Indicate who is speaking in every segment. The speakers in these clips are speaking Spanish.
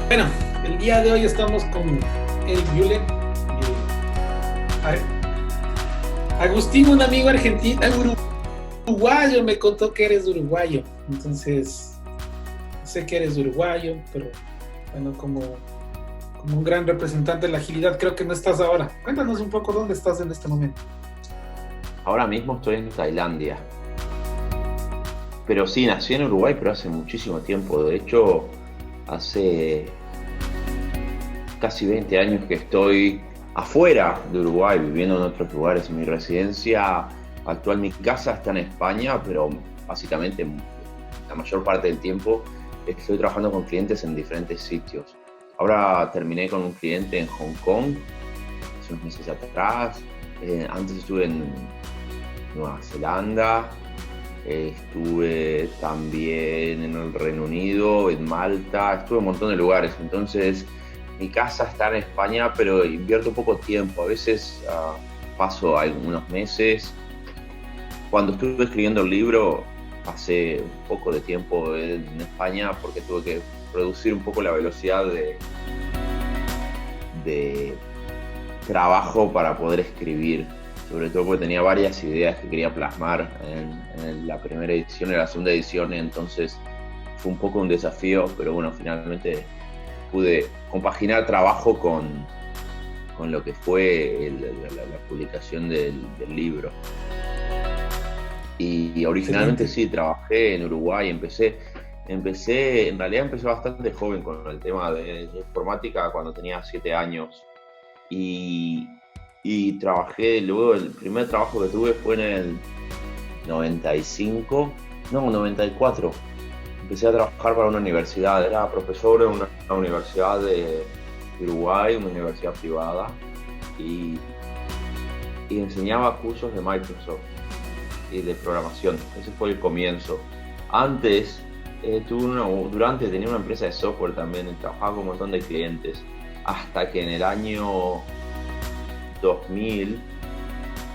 Speaker 1: Bueno, el día de hoy estamos con el Yule. Agustín, un amigo argentino, uruguayo, me contó que eres uruguayo. Entonces, sé que eres uruguayo, pero bueno, como un gran representante de la agilidad, creo que no estás ahora. Cuéntanos un poco dónde estás en este momento.
Speaker 2: Ahora mismo estoy en Tailandia. Pero sí, nací en Uruguay, pero hace muchísimo tiempo. De hecho, hace casi 20 años que estoy afuera de Uruguay, viviendo en otros lugares. Mi residencia actual, mi casa está en España, pero básicamente la mayor parte del tiempo estoy trabajando con clientes en diferentes sitios. Ahora terminé con un cliente en Hong Kong, hace unos meses atrás. Antes estuve en Nueva Zelanda. Estuve también en el Reino Unido, en Malta, estuve en un montón de lugares. Entonces, mi casa está en España, pero invierto poco tiempo. A veces paso algunos meses. Cuando estuve escribiendo el libro, pasé un poco de tiempo en España porque tuve que reducir un poco la velocidad de trabajo para poder escribir, sobre todo porque tenía varias ideas que quería plasmar en la primera edición y la segunda edición, y entonces fue un poco un desafío, pero bueno, finalmente pude compaginar trabajo con lo que fue la publicación del libro. Y originalmente
Speaker 1: Excelente.
Speaker 2: sí, trabajé en Uruguay, en realidad empecé bastante joven con el tema de informática cuando tenía 7 años. Y, y trabajé, luego el primer trabajo que tuve fue en el 95, no, 94. Empecé a trabajar para una universidad, era profesor en una universidad de Uruguay, una universidad privada, y, y enseñaba cursos de Microsoft y de programación. Ese fue el comienzo. Antes, durante tenía una empresa de software también, y trabajaba con un montón de clientes, hasta que en el año 2000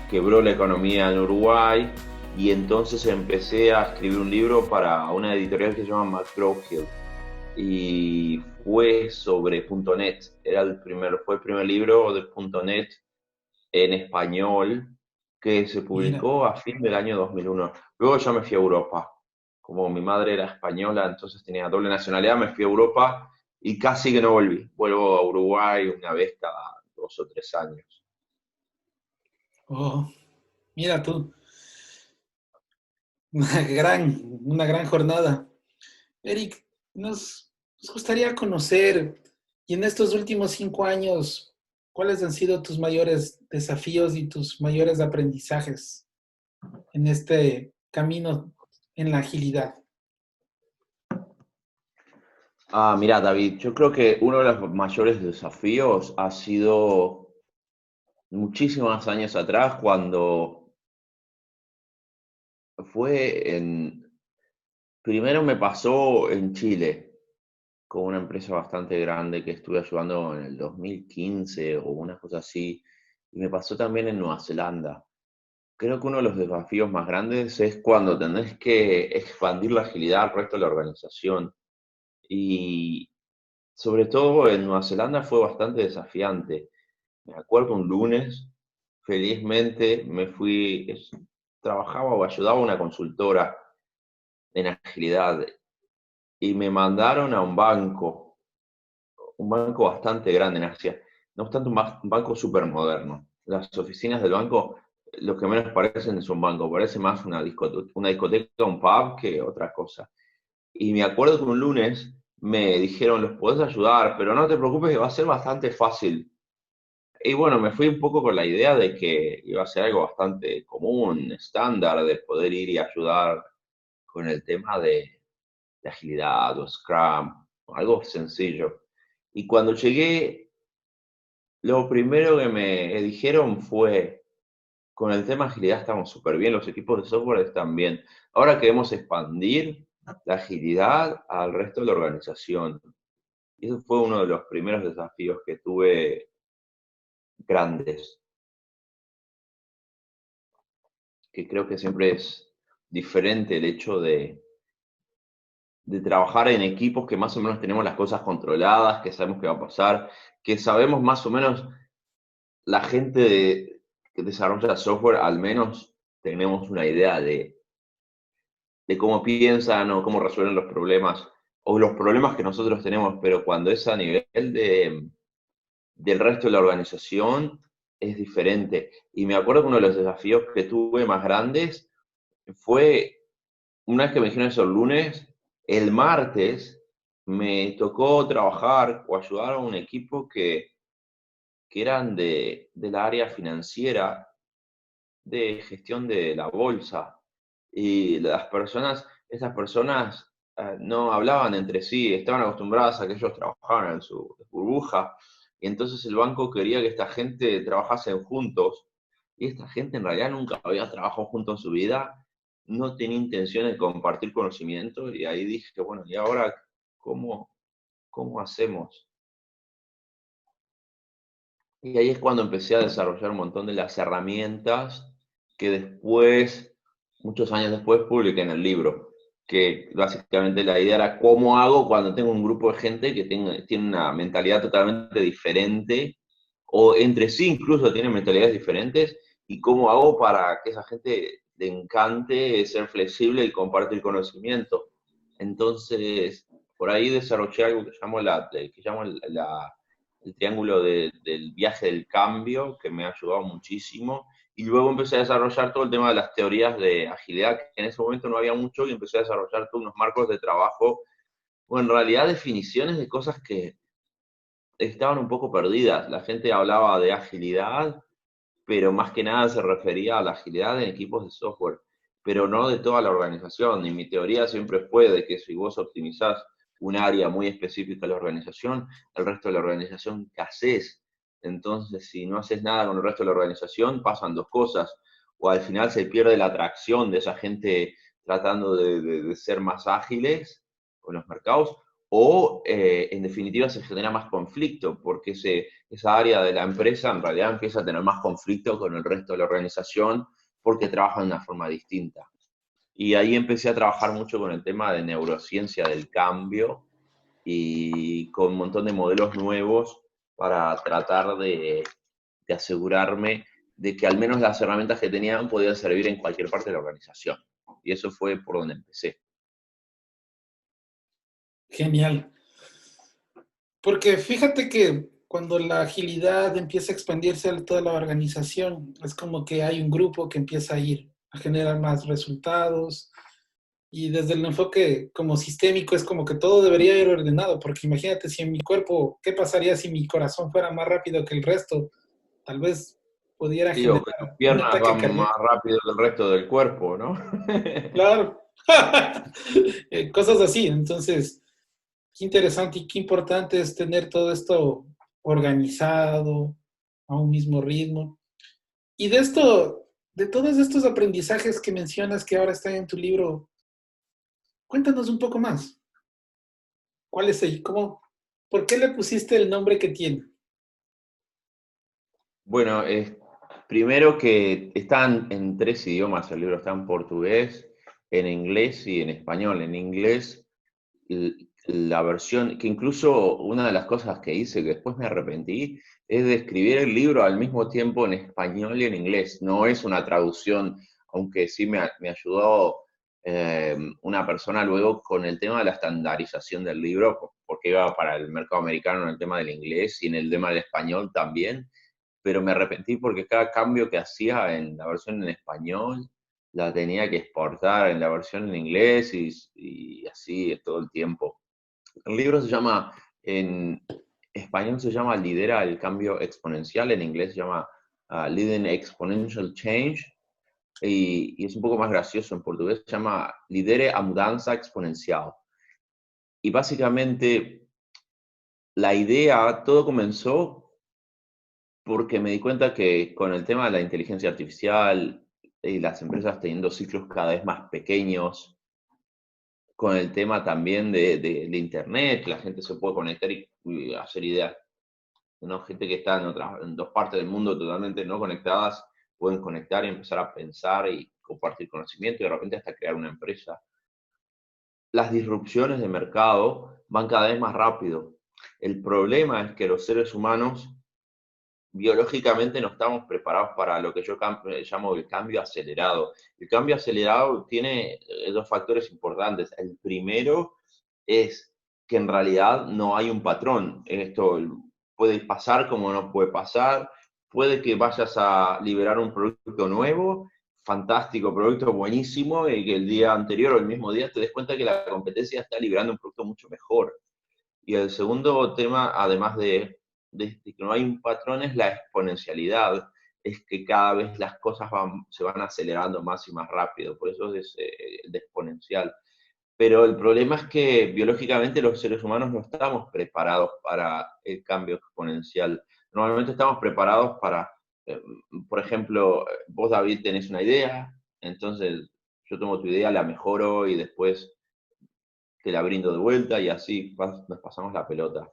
Speaker 2: quebró la economía en Uruguay y entonces empecé a escribir un libro para una editorial que se llama McGraw-Hill y fue sobre .NET. Fue el primer libro de .NET en español que se
Speaker 1: Mira.
Speaker 2: publicó a fin del año 2001. Luego ya me fui a Europa. Como mi madre era española, entonces tenía doble nacionalidad, me fui a Europa y casi que no volví. Vuelvo a Uruguay una vez cada 2 o 3 años.
Speaker 1: Oh, mira tú, una gran jornada. Eric, nos gustaría conocer, y en estos últimos 5 años, ¿cuáles han sido tus mayores desafíos y tus mayores aprendizajes en este camino en la agilidad?
Speaker 2: Mira, David, yo creo que uno de los mayores desafíos ha sido muchísimos años atrás, cuando fue en... Primero me pasó en Chile, con una empresa bastante grande que estuve ayudando en el 2015 o una cosa así, y me pasó también en Nueva Zelanda. Creo que uno de los desafíos más grandes es cuando tenés que expandir la agilidad al resto de la organización. Y sobre todo en Nueva Zelanda fue bastante desafiante. Me acuerdo un lunes, felizmente me fui, trabajaba o ayudaba a una consultora en agilidad y me mandaron a un banco bastante grande en Asia, no obstante un banco súper moderno. Las oficinas del banco, lo que menos parecen es un banco, parece más una discoteca, un pub que otra cosa. Y me acuerdo que un lunes me dijeron, los podés ayudar, pero no te preocupes que va a ser bastante fácil. Y bueno, me fui un poco con la idea de que iba a ser algo bastante común, estándar, de poder ir y ayudar con el tema de agilidad o Scrum, algo sencillo. Y cuando llegué, lo primero que me dijeron fue, con el tema agilidad estamos súper bien, los equipos de software están bien. Ahora queremos expandir la agilidad al resto de la organización. Y eso fue uno de los primeros desafíos que tuve grandes, que creo que siempre es diferente el hecho de trabajar en equipos que más o menos tenemos las cosas controladas, que sabemos qué va a pasar, que sabemos más o menos la gente que desarrolla software, al menos tenemos una idea de cómo piensan o cómo resuelven los problemas, o los problemas que nosotros tenemos, pero cuando es a nivel del resto de la organización, es diferente. Y me acuerdo que uno de los desafíos que tuve más grandes fue, una vez que me dijeron eso el lunes, el martes me tocó trabajar o ayudar a un equipo que eran del área financiera, de gestión de la bolsa. Y esas personas no hablaban entre sí, estaban acostumbradas a que ellos trabajaran en su burbuja, y entonces el banco quería que esta gente trabajase juntos, y esta gente en realidad nunca había trabajado juntos en su vida, no tenía intención de compartir conocimiento, y ahí dije, bueno, ¿y ahora cómo, cómo hacemos? Y ahí es cuando empecé a desarrollar un montón de las herramientas que después, muchos años después, publiqué en el libro. Que básicamente la idea era cómo hago cuando tengo un grupo de gente que tiene una mentalidad totalmente diferente, o entre sí incluso tienen mentalidades diferentes, y cómo hago para que esa gente le encante ser flexible y compartir conocimiento. Entonces, por ahí desarrollé algo que llamo el triángulo del viaje del cambio, que me ha ayudado muchísimo. Y luego empecé a desarrollar todo el tema de las teorías de agilidad, que en ese momento no había mucho, y empecé a desarrollar todos unos marcos de trabajo, o en realidad definiciones de cosas que estaban un poco perdidas. La gente hablaba de agilidad, pero más que nada se refería a la agilidad en equipos de software, pero no de toda la organización. Y mi teoría siempre fue de que si vos optimizás un área muy específica de la organización, el resto de la organización ¿qué haces? Entonces, si no haces nada con el resto de la organización, pasan dos cosas. O al final se pierde la atracción de esa gente tratando de ser más ágiles con los mercados, o en definitiva se genera más conflicto, porque esa área de la empresa en realidad empieza a tener más conflicto con el resto de la organización porque trabaja de una forma distinta. Y ahí empecé a trabajar mucho con el tema de neurociencia del cambio y con un montón de modelos nuevos para tratar de asegurarme de que al menos las herramientas que tenían podían servir en cualquier parte de la organización. Y eso fue por donde empecé.
Speaker 1: Genial. Porque fíjate que cuando la agilidad empieza a expandirse a toda la organización, es como que hay un grupo que empieza a ir a generar más resultados. Y desde el enfoque como sistémico es como que todo debería ir ordenado, porque imagínate si en mi cuerpo, ¿qué pasaría si mi corazón fuera más rápido que el resto? Tal vez pudiera
Speaker 2: Sí, o que tus
Speaker 1: generar un
Speaker 2: piernas
Speaker 1: ataque
Speaker 2: van más
Speaker 1: cardíaco.
Speaker 2: rápido que el resto del cuerpo, ¿no?
Speaker 1: Claro. Cosas así. Entonces, qué interesante y qué importante es tener todo esto organizado a un mismo ritmo. Y de esto, de todos estos aprendizajes que mencionas que ahora están en tu libro, cuéntanos un poco más. ¿Cuál es el, cómo, por qué le pusiste el nombre que tiene?
Speaker 2: Bueno, primero que están en tres idiomas el libro, está en portugués, en inglés y en español. En inglés, la versión, que incluso una de las cosas que hice que después me arrepentí, es de escribir el libro al mismo tiempo en español y en inglés. No es una traducción, aunque sí me ayudó una persona luego con el tema de la estandarización del libro, porque iba para el mercado americano en el tema del inglés y en el tema del español también, pero me arrepentí porque cada cambio que hacía en la versión en español la tenía que exportar en la versión en inglés, y así todo el tiempo. El libro se llama, en español se llama Lidera el cambio exponencial, en inglés se llama Leading Exponential Change, y es un poco más gracioso, en portugués se llama Lidere a mudanza exponencial. Y básicamente la idea, todo comenzó porque me di cuenta que con el tema de la inteligencia artificial y las empresas teniendo ciclos cada vez más pequeños, con el tema también de Internet, la gente se puede conectar y hacer ideas, ¿no? Gente que está en dos partes del mundo totalmente no conectadas, pueden conectar y empezar a pensar y compartir conocimiento y de repente hasta crear una empresa. las disrupciones de mercado van cada vez más rápido. El problema es que los seres humanos biológicamente no estamos preparados para lo que yo llamo el cambio acelerado. El cambio acelerado tiene dos factores importantes. El primero es que en realidad no hay un patrón. Esto puede pasar como no puede pasar. Puede que vayas a liberar un producto nuevo, fantástico, producto buenísimo, y que el día anterior o el mismo día te des cuenta que la competencia está liberando un producto mucho mejor. Y el segundo tema, además de que no hay un patrón, es la exponencialidad. Es que cada vez las cosas se van acelerando más y más rápido. Por eso es el exponencial. Pero el problema es que biológicamente los seres humanos no estamos preparados para el cambio exponencial. Normalmente estamos preparados para, eh, por ejemplo, vos David tenés una idea, entonces yo tomo tu idea, la mejoro y después te la brindo de vuelta y así nos pasamos la pelota.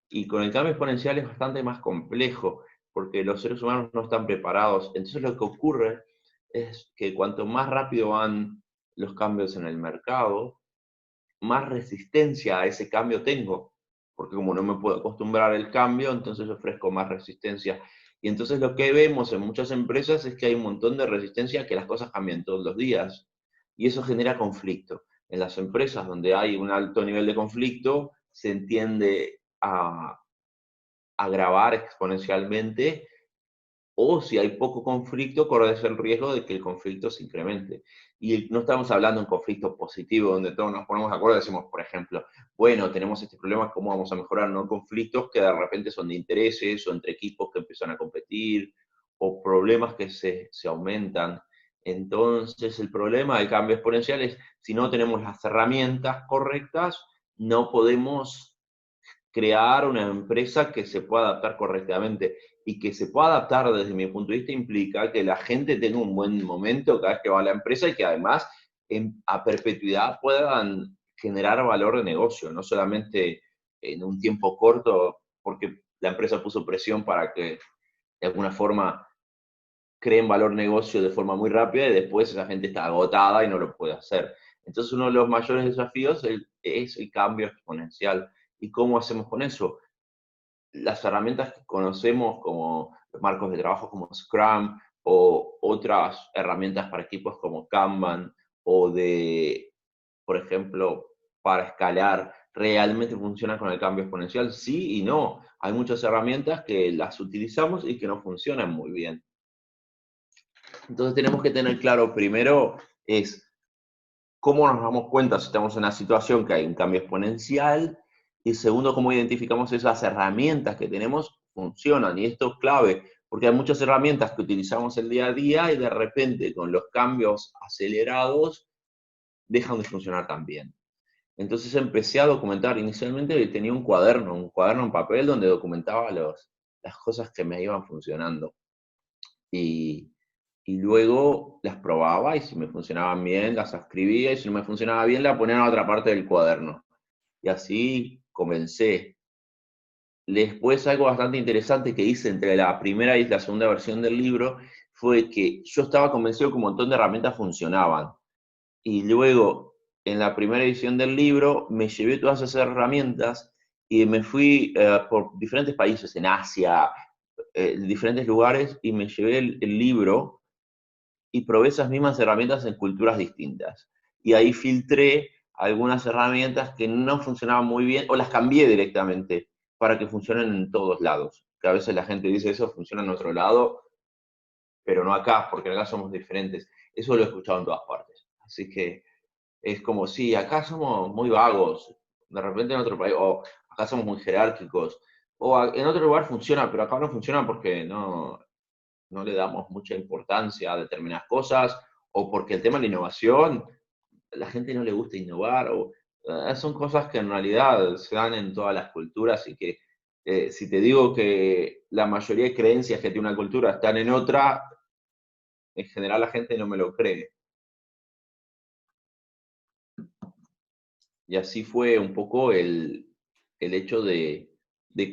Speaker 2: Y con el cambio exponencial es bastante más complejo porque los seres humanos no están preparados. Entonces lo que ocurre es que cuanto más rápido van los cambios en el mercado, más resistencia a ese cambio tengo, porque como no me puedo acostumbrar al cambio, entonces ofrezco más resistencia. Y entonces lo que vemos en muchas empresas es que hay un montón de resistencia a que las cosas cambien todos los días. Y eso genera conflicto. En las empresas donde hay un alto nivel de conflicto, se entiende a agravar exponencialmente, o si hay poco conflicto, corres el riesgo de que el conflicto se incremente. Y no estamos hablando de un conflicto positivo, donde todos nos ponemos de acuerdo y decimos, por ejemplo, bueno, tenemos este problema, ¿cómo vamos a mejorar? No conflictos que de repente son de intereses o entre equipos que empiezan a competir, o problemas que se aumentan. Entonces, el problema del cambio exponencial es, si no tenemos las herramientas correctas, no podemos crear una empresa que se pueda adaptar correctamente. Y que se pueda adaptar desde mi punto de vista implica que la gente tenga un buen momento cada vez que va a la empresa y que además a perpetuidad puedan generar valor de negocio, no solamente en un tiempo corto porque la empresa puso presión para que de alguna forma creen valor negocio de forma muy rápida y después esa gente está agotada y no lo puede hacer. Entonces uno de los mayores desafíos es el cambio exponencial. ¿Y cómo hacemos con eso? Las herramientas que conocemos como los marcos de trabajo como Scrum o otras herramientas para equipos como Kanban o de, por ejemplo, para escalar, ¿realmente funcionan con el cambio exponencial? Sí y no. Hay muchas herramientas que las utilizamos y que no funcionan muy bien. Entonces tenemos que tener claro primero es cómo nos damos cuenta si estamos en una situación que hay un cambio exponencial y segundo, cómo identificamos esas herramientas que tenemos funcionan. Y esto es clave, porque hay muchas herramientas que utilizamos el día a día y de repente con los cambios acelerados dejan de funcionar tan bien. Entonces empecé a documentar. Inicialmente tenía un cuaderno en papel donde documentaba las cosas que me iban funcionando. Y, y luego las probaba y si me funcionaban bien las escribía y si no me funcionaba bien la ponía en otra parte del cuaderno. Y así comencé. Después algo bastante interesante que hice entre la primera y la segunda versión del libro fue que yo estaba convencido que un montón de herramientas funcionaban. Y luego, en la primera edición del libro, me llevé todas esas herramientas y me fui por diferentes países, en Asia, en diferentes lugares, y me llevé el libro y probé esas mismas herramientas en culturas distintas. Y ahí filtré algunas herramientas que no funcionaban muy bien o las cambié directamente para que funcionen en todos lados. Que a veces la gente dice eso funciona en otro lado, pero no acá, porque acá somos diferentes. Eso lo he escuchado en todas partes. Así que es como, sí, acá somos muy vagos, de repente en otro país, o acá somos muy jerárquicos, o en otro lugar funciona, pero acá no funciona porque no le damos mucha importancia a determinadas cosas, o porque el tema de la innovación, la gente no le gusta innovar, o son cosas que en realidad se dan en todas las culturas y que si te digo que la mayoría de creencias que tiene una cultura están en otra, en general la gente no me lo cree. Y así fue un poco el hecho de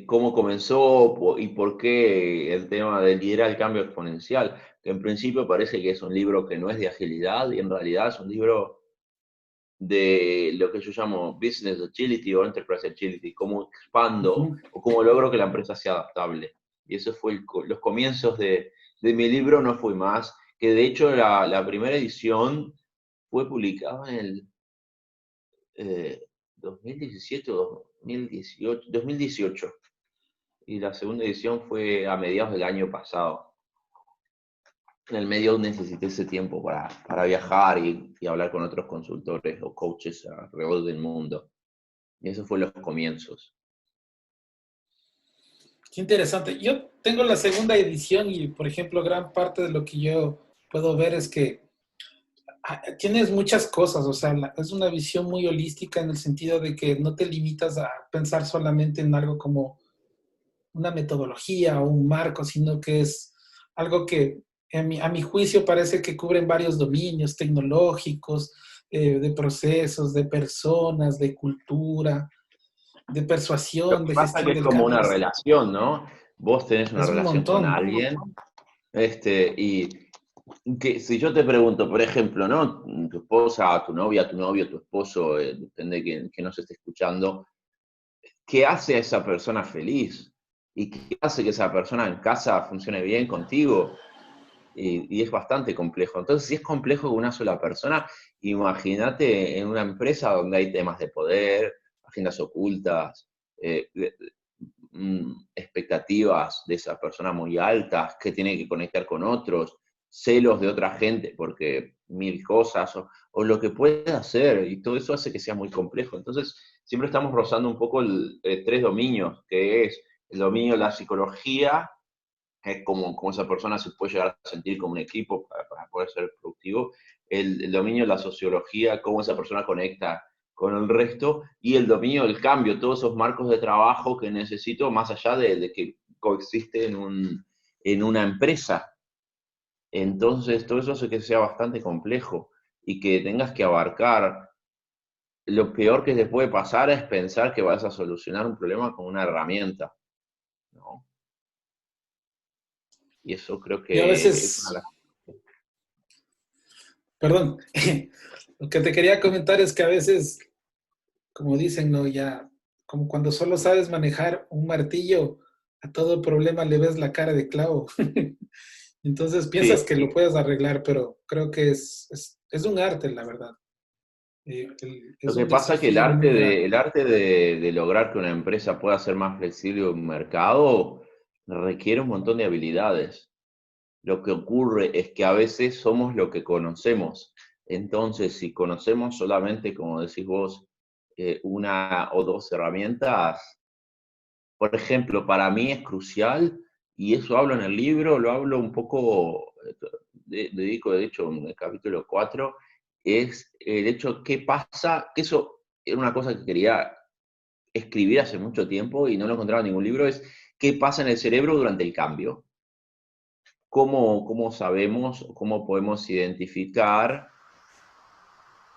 Speaker 2: cómo comenzó y por qué el tema de liderar el cambio exponencial, que en principio parece que es un libro que no es de agilidad y en realidad es un libro de lo que yo llamo Business Agility o Enterprise Agility, cómo expando
Speaker 1: Ujú.
Speaker 2: o cómo logro que la empresa sea adaptable. Y eso fue los comienzos de mi libro, no fui más, que de hecho la primera edición fue publicada en el 2017 o 2018, y la segunda edición fue a mediados del año pasado. En el medio necesité ese tiempo para viajar y hablar con otros consultores o coaches alrededor del mundo. Y eso fue los comienzos.
Speaker 1: Qué interesante. Yo tengo la segunda edición y, por ejemplo, gran parte de lo que yo puedo ver es que tienes muchas cosas, o sea, es una visión muy holística en el sentido de que no te limitas a pensar solamente en algo como una metodología o un marco, sino que es algo que a mi juicio parece que cubren varios dominios tecnológicos, de procesos, de personas, de cultura, de
Speaker 2: Lo
Speaker 1: persuasión,
Speaker 2: que
Speaker 1: de
Speaker 2: pasa es que
Speaker 1: gestión
Speaker 2: es
Speaker 1: del
Speaker 2: como
Speaker 1: cambio.
Speaker 2: una relación, ¿no? Vos tenés una
Speaker 1: Es un
Speaker 2: relación con
Speaker 1: montón.
Speaker 2: alguien, y que si yo te pregunto, por ejemplo, ¿no? Tu esposa, tu novia, tu novio, tu esposo, depende de quién nos esté escuchando, ¿qué hace a esa persona feliz? ¿Y qué hace que esa persona en casa funcione bien contigo? Y es bastante complejo. Entonces, si es complejo con una sola persona, imagínate en una empresa donde hay temas de poder, agendas ocultas, eh, expectativas de esa persona muy altas, que tiene que conectar con otros, celos de otra gente, porque mil cosas, o lo que puede hacer, y todo eso hace que sea muy complejo. Entonces, siempre estamos rozando un poco tres dominios, que es el dominio de la psicología, que es como esa persona se puede llegar a sentir como un equipo para poder ser productivo, el dominio de la sociología, cómo esa persona conecta con el resto, y el dominio del cambio, todos esos marcos de trabajo que necesito más allá de que coexiste en una empresa. Entonces, todo eso hace que sea bastante complejo y que tengas que abarcar. Lo peor que te puede pasar es pensar que vas a solucionar un problema con una herramienta, ¿no? Y eso creo
Speaker 1: Yo a
Speaker 2: que es una de
Speaker 1: veces, perdón, lo que te quería comentar es que a veces, como dicen, ¿no? Ya, como cuando solo sabes manejar un martillo, a todo problema le ves la cara de clavo. Entonces piensas
Speaker 2: Sí,
Speaker 1: que lo puedes arreglar, pero creo que es un arte, la verdad.
Speaker 2: lo
Speaker 1: Es
Speaker 2: que
Speaker 1: un
Speaker 2: pasa es que el
Speaker 1: desafío muy
Speaker 2: arte
Speaker 1: grande.
Speaker 2: de lograr que una empresa pueda ser más flexible en un mercado requiere un montón de habilidades. Lo que ocurre es que a veces somos lo que conocemos. Entonces, si conocemos solamente, como decís vos, una o dos herramientas, por ejemplo, para mí es crucial, y eso hablo en el libro, lo hablo un poco, dedico de hecho en el capítulo 4, es el hecho qué pasa, que eso era una cosa que quería escribir hace mucho tiempo y no lo encontraba en ningún libro, es qué pasa en el cerebro durante el cambio. ¿Cómo sabemos, cómo podemos identificar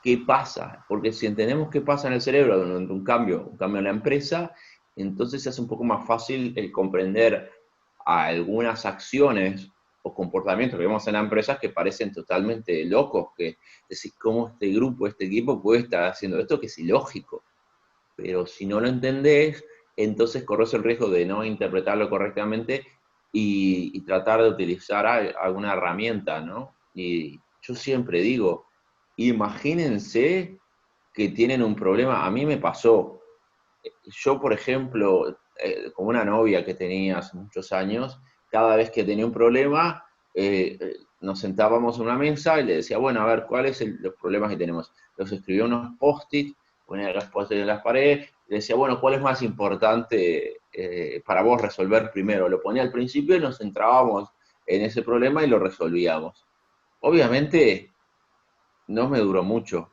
Speaker 2: qué pasa? Porque si entendemos qué pasa en el cerebro durante un cambio en la empresa, entonces se hace un poco más fácil el comprender algunas acciones o comportamientos que vemos en las empresas que parecen totalmente locos, que decir cómo este grupo, este equipo puede estar haciendo esto que es ilógico. Pero si no lo entendés, entonces corres el riesgo de no interpretarlo correctamente y tratar de utilizar alguna herramienta, ¿no? Y yo siempre digo, imagínense que tienen un problema, a mí me pasó, yo por ejemplo, con una novia que tenía hace muchos años, cada vez que tenía un problema, nos sentábamos en una mesa y le decía, bueno, a ver, ¿cuáles son los problemas que tenemos? Los escribía en unos post-it, ponía los post-it en las paredes, y le decía, bueno, ¿cuál es más importante para vos resolver primero? Lo ponía al principio y nos centrábamos en ese problema y lo resolvíamos. Obviamente no me duró mucho,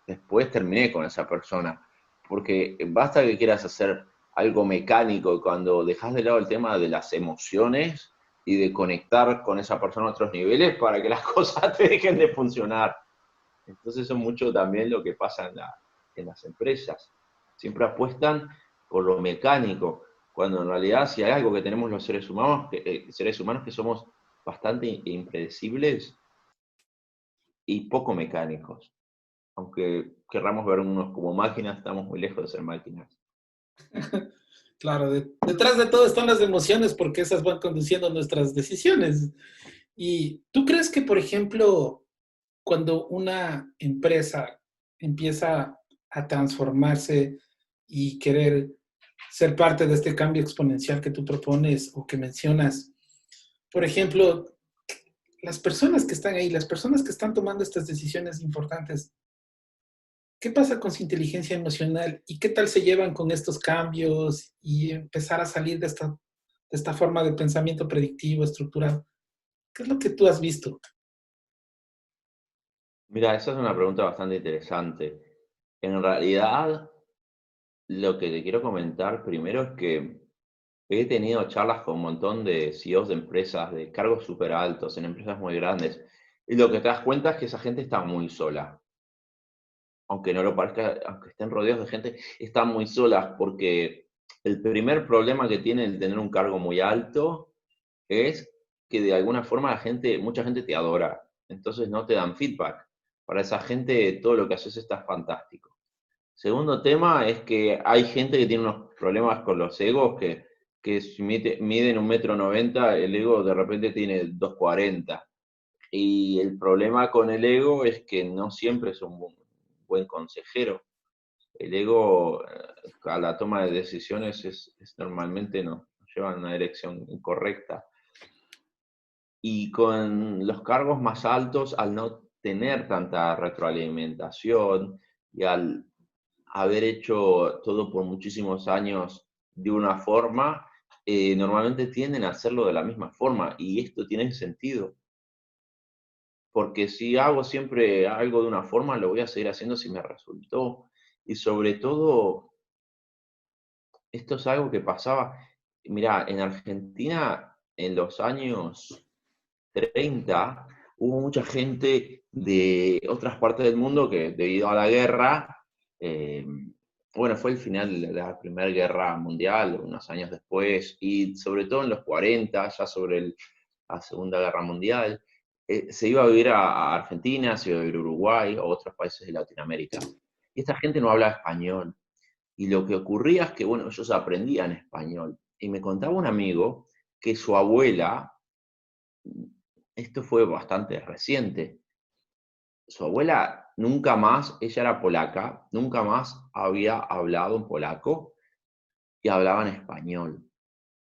Speaker 2: después terminé con esa persona, porque basta que quieras hacer algo mecánico y cuando dejas de lado el tema de las emociones y de conectar con esa persona a otros niveles para que las cosas te dejen de funcionar. Entonces eso es mucho también lo que pasa en las empresas. Siempre apuestan por lo mecánico, cuando en realidad si hay algo que tenemos los seres humanos que somos bastante impredecibles y poco mecánicos. aunque querramos vernos como máquinas, estamos muy lejos de ser máquinas.
Speaker 1: Claro, detrás de todo están las emociones porque esas van conduciendo nuestras decisiones. ¿Y tú crees que, por ejemplo, cuando una empresa empieza a transformarse y querer ser parte de este cambio exponencial que tú propones o que mencionas, por ejemplo, las personas que están ahí, las personas que están tomando estas decisiones importantes, ¿qué pasa con su inteligencia emocional y qué tal se llevan con estos cambios y empezar a salir de esta forma de pensamiento predictivo, estructurado? ¿Qué es lo que tú has visto?
Speaker 2: Mira, esa es una pregunta bastante interesante. En realidad, lo que te quiero comentar primero es que he tenido charlas con un montón de CEOs de empresas, de cargos súper altos, en empresas muy grandes, y lo que te das cuenta es que esa gente está muy sola. Aunque no lo parezca, aunque estén rodeados de gente, están muy solas porque el primer problema que tiene el tener un cargo muy alto es que de alguna forma mucha gente te adora, entonces no te dan feedback. Para esa gente todo lo que haces está fantástico. Segundo tema es que hay gente que tiene unos problemas con los egos que si miden 1,90 m, el ego de repente tiene 2,40 m. Y el problema con el ego es que no siempre es un buen consejero. El ego a la toma de decisiones normalmente nos lleva en una dirección incorrecta. Y con los cargos más altos, al no tener tanta retroalimentación y al haber hecho todo por muchísimos años de una forma, normalmente tienden a hacerlo de la misma forma. Y esto tiene sentido. Porque si hago siempre algo de una forma, lo voy a seguir haciendo si me resultó. Y sobre todo, esto es algo que pasaba, mirá, en Argentina en los años 30 hubo mucha gente de otras partes del mundo que debido a la guerra, eh, bueno, fue el final de la Primera Guerra Mundial, unos años después, y sobre todo en los 40, ya sobre la Segunda Guerra Mundial, se iba a vivir a Argentina, se iba a vivir a Uruguay o otros países de Latinoamérica. Y esta gente no hablaba español. Y lo que ocurría es que, bueno, ellos aprendían español. Y me contaba un amigo que su abuela, esto fue bastante reciente, su abuela nunca más, ella era polaca, nunca más había hablado en polaco y hablaba en español.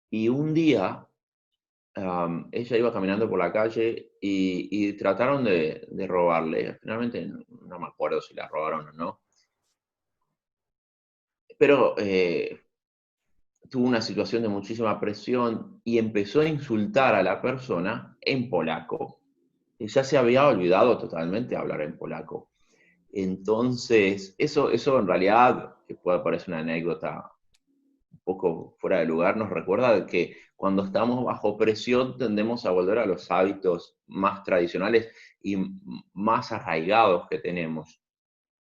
Speaker 2: Y un día ella iba caminando por la calle y trataron de robarle. Finalmente no me acuerdo si la robaron o no. Pero tuvo una situación de muchísima presión y empezó a insultar a la persona en polaco. Y ya se había olvidado totalmente hablar en polaco. Entonces, eso en realidad, que puede parecer una anécdota un poco fuera de lugar, nos recuerda de que cuando estamos bajo presión tendemos a volver a los hábitos más tradicionales y más arraigados que tenemos.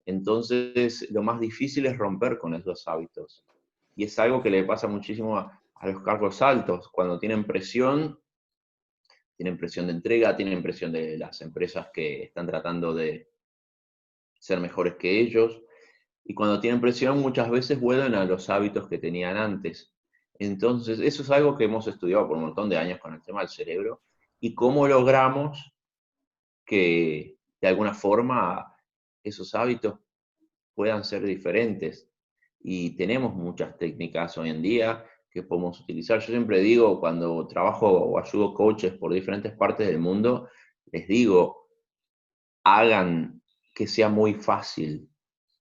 Speaker 2: Entonces, lo más difícil es romper con esos hábitos. Y es algo que le pasa muchísimo a los cargos altos. Cuando tienen presión de entrega, tienen presión de las empresas que están tratando de ser mejores que ellos. Y cuando tienen presión, muchas veces vuelven a los hábitos que tenían antes. Entonces, eso es algo que hemos estudiado por un montón de años con el tema del cerebro y cómo logramos que de alguna forma esos hábitos puedan ser diferentes. Y tenemos muchas técnicas hoy en día que podemos utilizar. Yo siempre digo, cuando trabajo o ayudo coaches por diferentes partes del mundo, les digo, hagan que sea muy fácil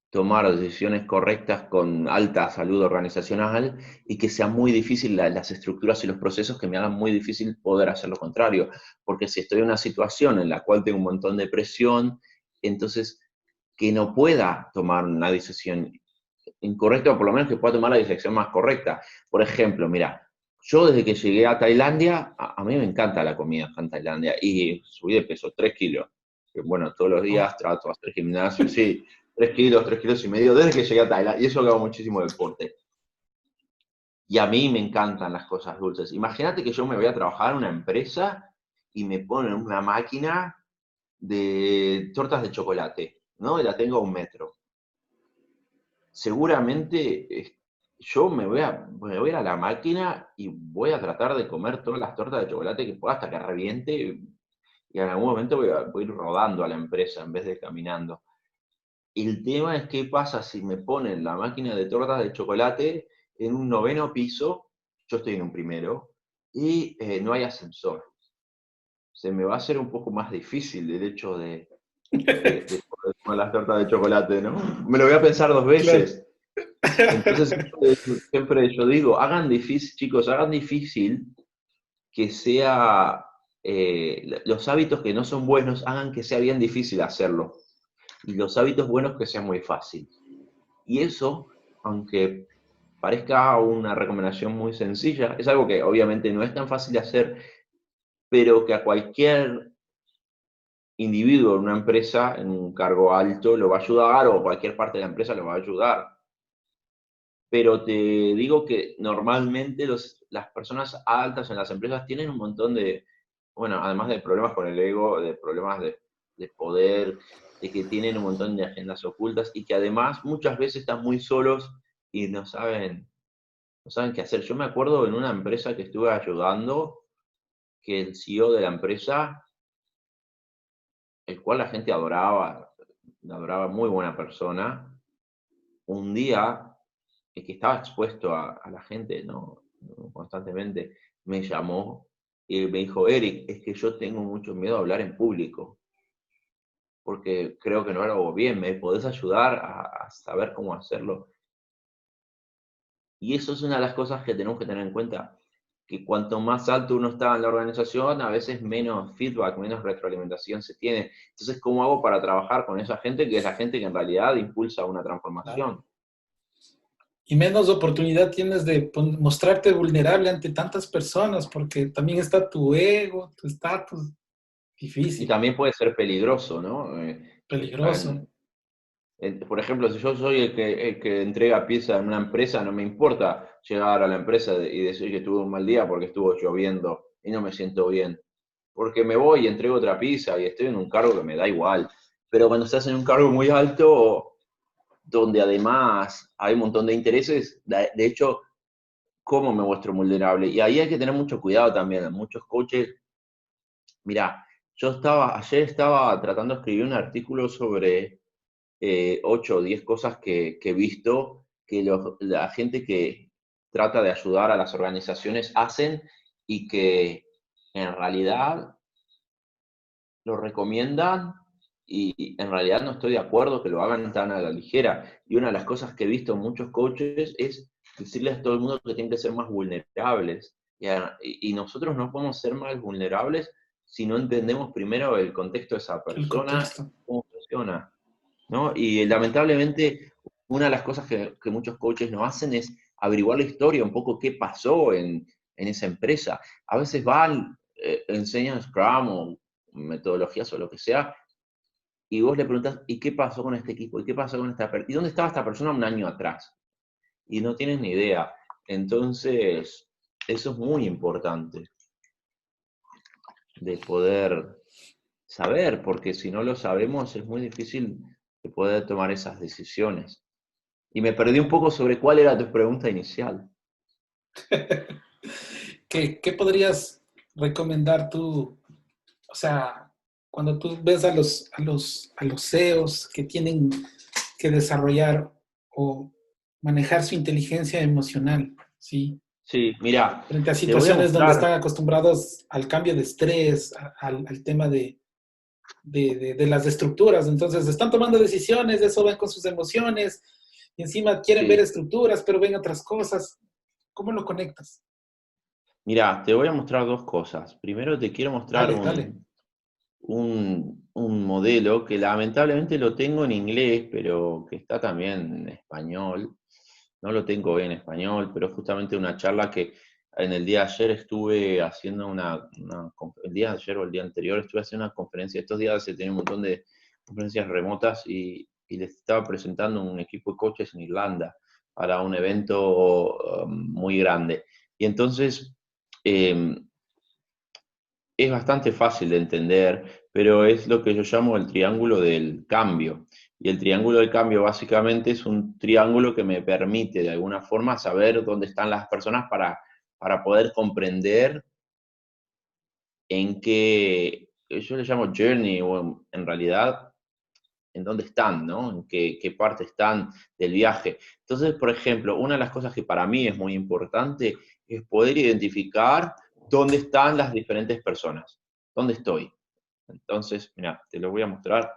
Speaker 2: tomar decisiones correctas con alta salud organizacional y que sea muy difícil las estructuras y los procesos que me hagan muy difícil poder hacer lo contrario. Porque si estoy en una situación en la cual tengo un montón de presión, entonces que no pueda tomar una decisión incorrecta o por lo menos que pueda tomar la decisión más correcta. Por ejemplo, mira, yo desde que llegué a Tailandia, a mí me encanta la comida acá en Tailandia y subí de peso 3 kilos. Que, bueno, todos los días trato de hacer gimnasio, sí, 3 kilos, 3,5 kilos, desde que llegué a Tailandia, y eso que hago muchísimo deporte. Y a mí me encantan las cosas dulces. Imagínate que yo me voy a trabajar en una empresa y me ponen una máquina de tortas de chocolate. ¿no? Y la tengo a 1 metro. Seguramente yo me voy a ir a la máquina y voy a tratar de comer todas las tortas de chocolate que pueda hasta que reviente y en algún momento voy a ir rodando a la empresa en vez de caminando. El tema es qué pasa si me ponen la máquina de tortas de chocolate en un 9.º piso, yo estoy en un primero, y no hay ascensor. Se me va a hacer un poco más difícil el hecho de poder comer las tortas de chocolate, ¿no? Me lo voy a pensar dos
Speaker 1: Claro.
Speaker 2: veces. Entonces, siempre yo digo, hagan difícil, chicos, hagan difícil que sea, los hábitos que no son buenos, hagan que sea bien difícil hacerlo. Y los hábitos buenos que sean muy fácil. Y eso, aunque parezca una recomendación muy sencilla, es algo que obviamente no es tan fácil de hacer, pero que a cualquier individuo en una empresa, en un cargo alto, lo va a ayudar, o cualquier parte de la empresa lo va a ayudar. Pero te digo que normalmente las personas altas en las empresas tienen un montón de, bueno, además de problemas con el ego, de problemas de poder, de que tienen un montón de agendas ocultas y que además muchas veces están muy solos y no saben qué hacer. Yo me acuerdo en una empresa que estuve ayudando, que el CEO de la empresa, el cual la gente adoraba, muy buena persona, un día que estaba expuesto a la gente, ¿no? Constantemente, me llamó y me dijo, Eric, es que yo tengo mucho miedo a hablar en público, porque creo que no lo hago bien, ¿me podés ayudar a saber cómo hacerlo? Y eso es una de las cosas que tenemos que tener en cuenta, que cuanto más alto uno está en la organización, a veces menos feedback, menos retroalimentación se tiene. Entonces, ¿cómo hago para trabajar con esa gente que es la gente que en realidad impulsa una
Speaker 1: Claro.
Speaker 2: transformación?
Speaker 1: Y menos oportunidad tienes de mostrarte vulnerable ante tantas personas, porque también está tu ego, tu estatus,
Speaker 2: Y
Speaker 1: difícil,
Speaker 2: también puede ser peligroso, ¿no?
Speaker 1: peligroso.
Speaker 2: Por ejemplo, si yo soy el que entrega piezas en una empresa, no me importa llegar a la empresa y decir que tuve un mal día porque estuvo lloviendo y no me siento bien. Porque me voy y entrego otra pizza y estoy en un cargo que me da igual. Pero cuando estás en un cargo muy alto, donde además hay un montón de intereses, de hecho, ¿cómo me muestro vulnerable? Y ahí hay que tener mucho cuidado también. Muchos coaches, mira, ayer estaba tratando de escribir un artículo sobre 8 o 10 cosas que he visto que la gente que trata de ayudar a las organizaciones hacen y que en realidad lo recomiendan y en realidad no estoy de acuerdo que lo hagan tan a la ligera. Y una de las cosas que he visto en muchos coaches es decirles a todo el mundo que tienen que ser más vulnerables. Y nosotros no podemos ser más vulnerables si no entendemos primero el contexto de esa
Speaker 1: El
Speaker 2: persona,
Speaker 1: contexto.
Speaker 2: cómo funciona, ¿no? Y lamentablemente, una de las cosas que muchos coaches no hacen es averiguar la historia, un poco qué pasó en esa empresa. A veces van, enseñan Scrum o metodologías o lo que sea, y vos le preguntás, ¿y qué pasó con este equipo? ¿Y qué pasó con esta persona? ¿Y dónde estaba esta persona un año atrás? Y no tienen ni idea. Entonces, eso es muy importante de poder saber, porque si no lo sabemos es muy difícil de poder tomar esas decisiones. Y me perdí un poco sobre cuál era tu pregunta inicial.
Speaker 1: ¿Qué podrías recomendar tú? O sea, cuando tú ves a los CEOs que tienen que desarrollar o manejar su inteligencia emocional, ¿sí?
Speaker 2: Sí, mira,
Speaker 1: Frente a
Speaker 2: te voy a
Speaker 1: situaciones donde
Speaker 2: mostrar,
Speaker 1: están acostumbrados al cambio de estrés, al tema de las estructuras. Entonces, están tomando decisiones, eso van con sus emociones, y encima quieren ver
Speaker 2: sí,
Speaker 1: estructuras, pero ven otras cosas. ¿Cómo lo conectas?
Speaker 2: mira, te voy a mostrar dos cosas. Primero te quiero mostrar
Speaker 1: Dale, dale.
Speaker 2: un modelo que lamentablemente lo tengo en inglés, pero que está también en español. No lo tengo en español, pero justamente una charla que en el día de ayer estuve haciendo el día de ayer o el día anterior estuve haciendo una conferencia. Estos días se tienen un montón de conferencias remotas y les estaba presentando un equipo de coaches en Irlanda para un evento muy grande. Y entonces, es bastante fácil de entender, pero es lo que yo llamo el triángulo del cambio. Y el triángulo del cambio básicamente es un triángulo que me permite de alguna forma saber dónde están las personas para poder comprender en qué, yo le llamo journey, o en realidad en dónde están, ¿no? En qué parte están del viaje. Entonces, por ejemplo, una de las cosas que para mí es muy importante es poder identificar dónde están las diferentes personas, dónde estoy. Entonces, mira, te lo voy a mostrar,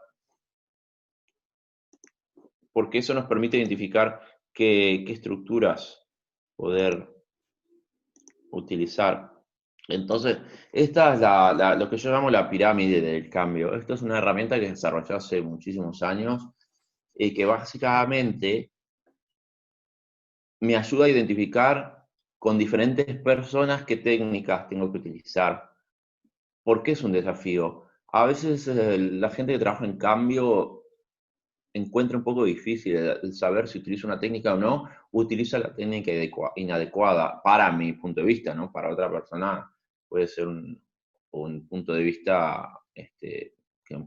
Speaker 2: porque eso nos permite identificar qué estructuras poder utilizar. Entonces, esta es lo que yo llamo la pirámide del cambio. Esto es una herramienta que se desarrolló hace muchísimos años y que básicamente me ayuda a identificar con diferentes personas qué técnicas tengo que utilizar. ¿Por qué es un desafío? A veces la gente que trabaja en cambio encuentra un poco difícil el saber si utiliza una técnica o no, utiliza la técnica inadecuada, para mi punto de vista, ¿no? Para otra persona puede ser un punto de vista que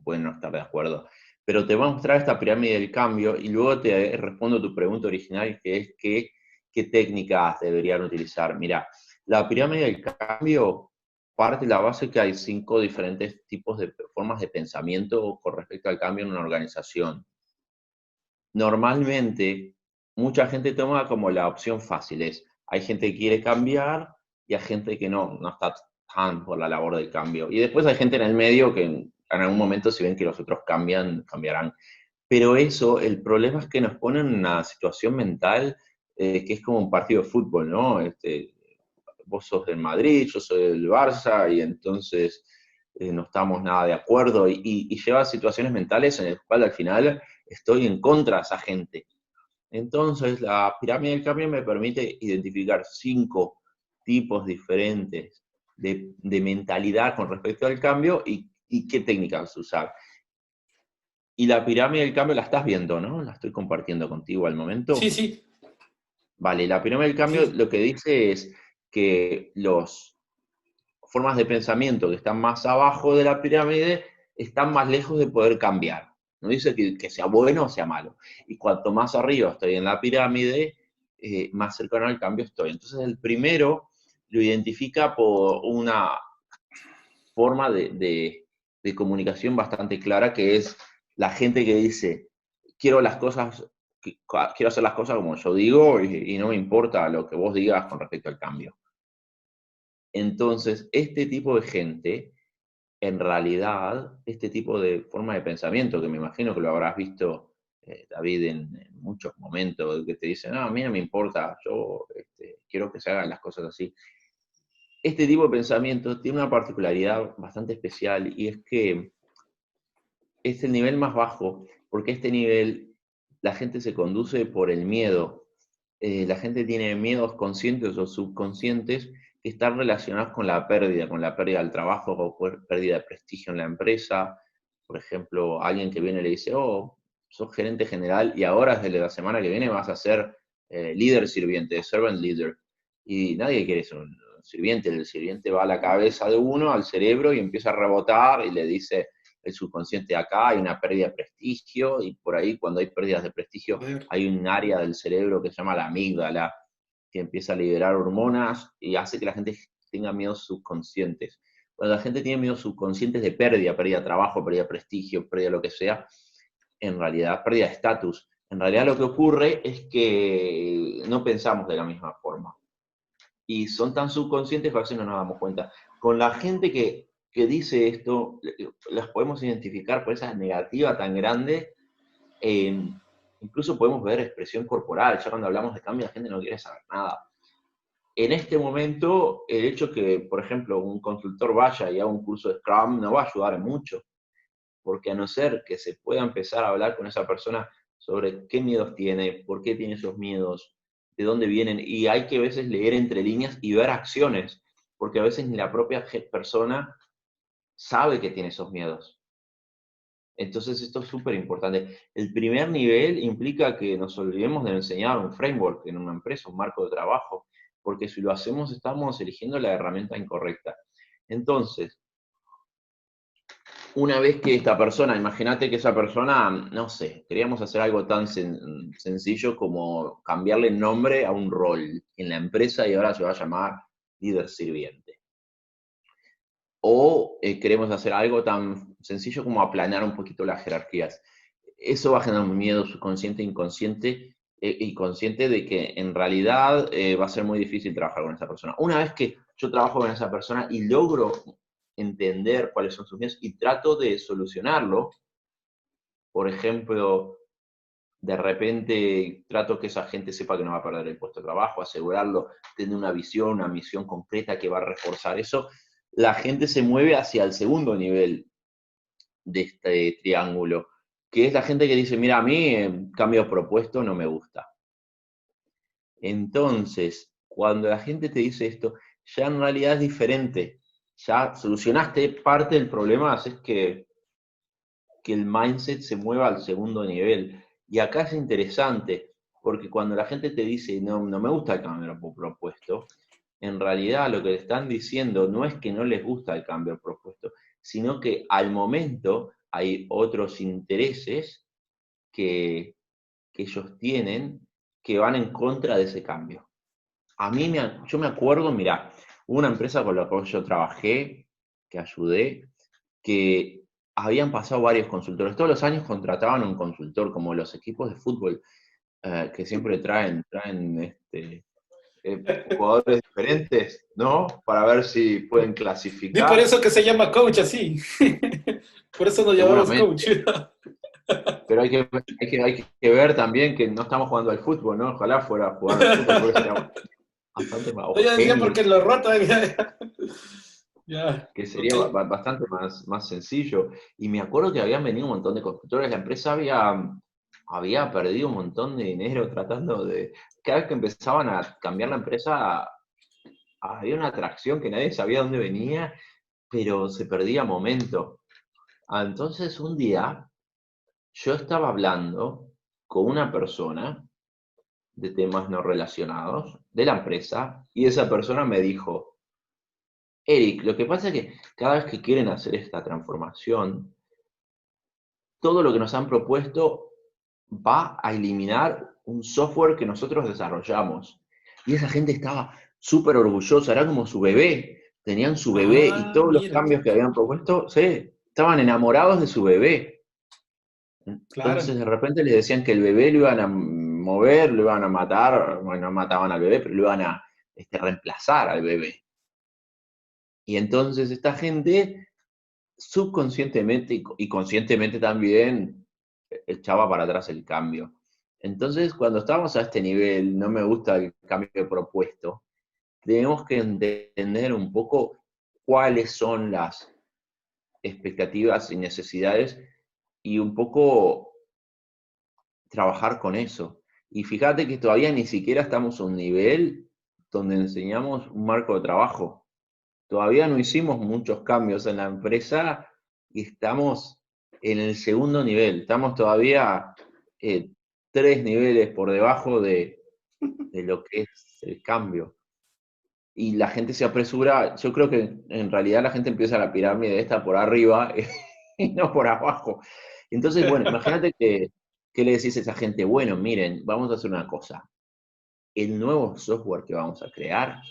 Speaker 2: puede no estar de acuerdo. Pero te voy a mostrar esta pirámide del cambio y luego te respondo tu pregunta original, que es qué técnicas deberían utilizar. Mira, la pirámide del cambio parte de la base que hay 5 diferentes tipos de formas de pensamiento con respecto al cambio en una organización. Normalmente, mucha gente toma como la opción fácil, hay gente que quiere cambiar y hay gente que no está tan por la labor del cambio. Y después hay gente en el medio que en algún momento, si ven que los otros cambian, cambiarán. Pero eso, el problema es que nos pone en una situación mental que es como un partido de fútbol, ¿no? Vos sos del Madrid, yo soy del Barça, y entonces no estamos nada de acuerdo, y lleva a situaciones mentales en las cuales al final estoy en contra de esa gente. Entonces, la pirámide del cambio me permite identificar 5 tipos diferentes de mentalidad con respecto al cambio y qué técnicas usar. Y la pirámide del cambio la estás viendo, ¿no? La estoy compartiendo contigo al
Speaker 1: Sí,
Speaker 2: momento.
Speaker 1: sí,
Speaker 2: Vale, la pirámide del cambio
Speaker 1: sí.
Speaker 2: lo que dice es que las formas de pensamiento que están más abajo de la pirámide están más lejos de poder cambiar. No dice que sea bueno o sea malo. Y cuanto más arriba estoy en la pirámide, más cercano al cambio estoy. Entonces el primero lo identifica por una forma de comunicación bastante clara, que es la gente que dice, quiero las cosas, quiero hacer las cosas como yo digo y no me importa lo que vos digas con respecto al cambio. Entonces, este tipo de gente, en realidad, este tipo de forma de pensamiento, que me imagino que lo habrás visto, David, en muchos momentos, que te dicen, no, a mí no me importa, yo quiero que se hagan las cosas así. Este tipo de pensamiento tiene una particularidad bastante especial, y es que es el nivel más bajo, porque este nivel la gente se conduce por el miedo. La gente tiene miedos conscientes o subconscientes que están relacionados con la pérdida del trabajo o pérdida de prestigio en la empresa. Por ejemplo, alguien que viene y le dice, oh, sos gerente general y ahora desde la semana que viene vas a ser líder sirviente, servant leader. Y nadie quiere ser un sirviente. El sirviente va a la cabeza de uno, al cerebro, y empieza a rebotar y le dice el subconsciente, acá hay una pérdida de prestigio, y por ahí cuando hay pérdidas de prestigio
Speaker 1: Joder.
Speaker 2: hay un área del cerebro que se llama la amígdala, que empieza a liberar hormonas y hace que la gente tenga miedos subconscientes. Cuando la gente tiene miedos subconscientes de pérdida de trabajo, pérdida de prestigio, pérdida de lo que sea, en realidad, pérdida de estatus, en realidad lo que ocurre es que no pensamos de la misma forma. Y son tan subconscientes que a veces no nos damos cuenta. Con la gente que dice esto, las podemos identificar por esa negativa tan grande. eh, Incluso podemos ver expresión corporal. Ya cuando hablamos de cambio, la gente no quiere saber nada. En este momento, el hecho que, por ejemplo, un consultor vaya y haga un curso de Scrum no va a ayudar mucho, porque a no ser que se pueda empezar a hablar con esa persona sobre qué miedos tiene, por qué tiene esos miedos, de dónde vienen, y hay que a veces leer entre líneas y ver acciones, porque a veces ni la propia persona sabe que tiene esos miedos. Entonces esto es súper importante. El primer nivel implica que nos olvidemos de enseñar un framework en una empresa, un marco de trabajo, porque si lo hacemos estamos eligiendo la herramienta incorrecta. Entonces, una vez que esta persona, imagínate que esa persona, no sé, queríamos hacer algo tan sencillo como cambiarle el nombre a un rol en la empresa y ahora se va a llamar líder sirviente. O queremos hacer algo tan sencillo como aplanar un poquito las jerarquías. Eso va a generar un miedo subconsciente, inconsciente y consciente de que en realidad va a ser muy difícil trabajar con esa persona. Una vez que yo trabajo con esa persona y logro entender cuáles son sus miedos y trato de solucionarlo, por ejemplo, de repente trato que esa gente sepa que no va a perder el puesto de trabajo, asegurarlo, tener una visión, una misión concreta que va a reforzar eso, la gente se mueve hacia el segundo nivel de este triángulo, que es la gente que dice, mira, a mí cambio propuesto no me gusta. Entonces, cuando la gente te dice esto, ya en realidad es diferente. Ya solucionaste parte del problema, haces que el mindset se mueva al segundo nivel. Y acá es interesante, porque cuando la gente te dice, no, no me gusta el cambio propuesto, en realidad lo que le están diciendo no es que no les gusta el cambio propuesto, sino que al momento hay otros intereses que, que ellos tienen que van en contra de ese cambio. Yo me acuerdo, mira, hubo una empresa con la cual yo trabajé, que ayudé, que habían pasado varios consultores. Todos los años contrataban un consultor, como los equipos de fútbol, que siempre traen jugadores diferentes, ¿no? Para ver si pueden
Speaker 1: Di por
Speaker 2: clasificar.
Speaker 1: eso que se llama coach así. Por eso nos llamamos coach.
Speaker 2: Seguramente. Pero hay que ver también que no estamos jugando al fútbol, ¿no? Ojalá fuera a jugar al fútbol, porque sería bastante más,
Speaker 1: No,
Speaker 2: o
Speaker 1: ya decía
Speaker 2: tenis,
Speaker 1: porque lo rota. Ya,
Speaker 2: que
Speaker 1: ok.
Speaker 2: sería bastante más sencillo. Y me acuerdo que habían venido un montón de constructores, la empresa había perdido un montón de dinero tratando de... Cada vez que empezaban a cambiar la empresa, había una atracción que nadie sabía dónde venía, pero se perdía momento. Entonces un día yo estaba hablando con una persona de temas no relacionados de la empresa y esa persona me dijo, Eric, lo que pasa es que cada vez que quieren hacer esta transformación, todo lo que nos han propuesto va a eliminar un software que nosotros desarrollamos. Y esa gente estaba súper orgullosa, era como su bebé, tenían su bebé y
Speaker 1: Ah,
Speaker 2: todos los
Speaker 1: mira,
Speaker 2: cambios que habían propuesto, sí, estaban enamorados de su bebé.
Speaker 1: claro.
Speaker 2: Entonces de repente les decían que el bebé lo iban a mover, lo iban a matar, bueno, no mataban al bebé, pero lo iban a reemplazar al bebé. Y entonces esta gente subconscientemente y conscientemente también echaba para atrás el cambio. Entonces, cuando estamos a este nivel, no me gusta el cambio propuesto, tenemos que entender un poco cuáles son las expectativas y necesidades y un poco trabajar con eso. Y fíjate que todavía ni siquiera estamos a un nivel donde enseñamos un marco de trabajo. Todavía no hicimos muchos cambios en la empresa y estamos en el segundo nivel. Estamos todavía 3 niveles por debajo de lo que es el cambio. Y la gente se apresura. Yo creo que en realidad la gente empieza la pirámide esta por arriba y no por abajo. Entonces, bueno, imagínate que le decís a esa gente, bueno, miren, vamos a hacer una cosa. El nuevo software que vamos a crear,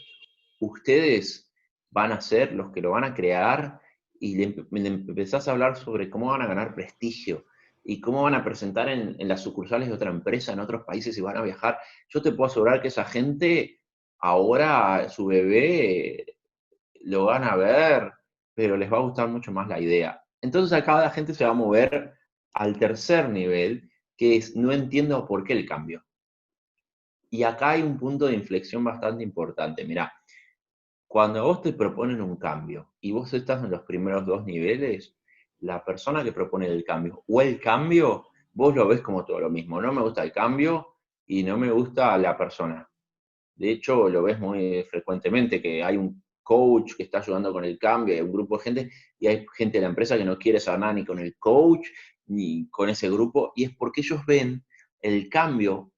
Speaker 2: ustedes van a ser los que lo van a crear y le empezás a hablar sobre cómo van a ganar prestigio y cómo van a presentar en las sucursales de otra empresa, en otros países y van a viajar. Yo te puedo asegurar que esa gente ahora, su bebé, lo van a ver, pero les va a gustar mucho más la idea. Entonces acá la gente se va a mover al tercer nivel, que es no entiendo por qué el cambio. Y acá hay un punto de inflexión bastante importante. Mirá, cuando a vos te proponen un cambio y vos estás en los primeros 2 niveles, la persona que propone el cambio o el cambio, vos lo ves como todo lo mismo. No me gusta el cambio y no me gusta la persona. De hecho, lo ves muy frecuentemente que hay un coach que está ayudando con el cambio, hay un grupo de gente y hay gente de la empresa que no quiere saber nada ni con el coach ni con ese grupo y es porque ellos ven el cambio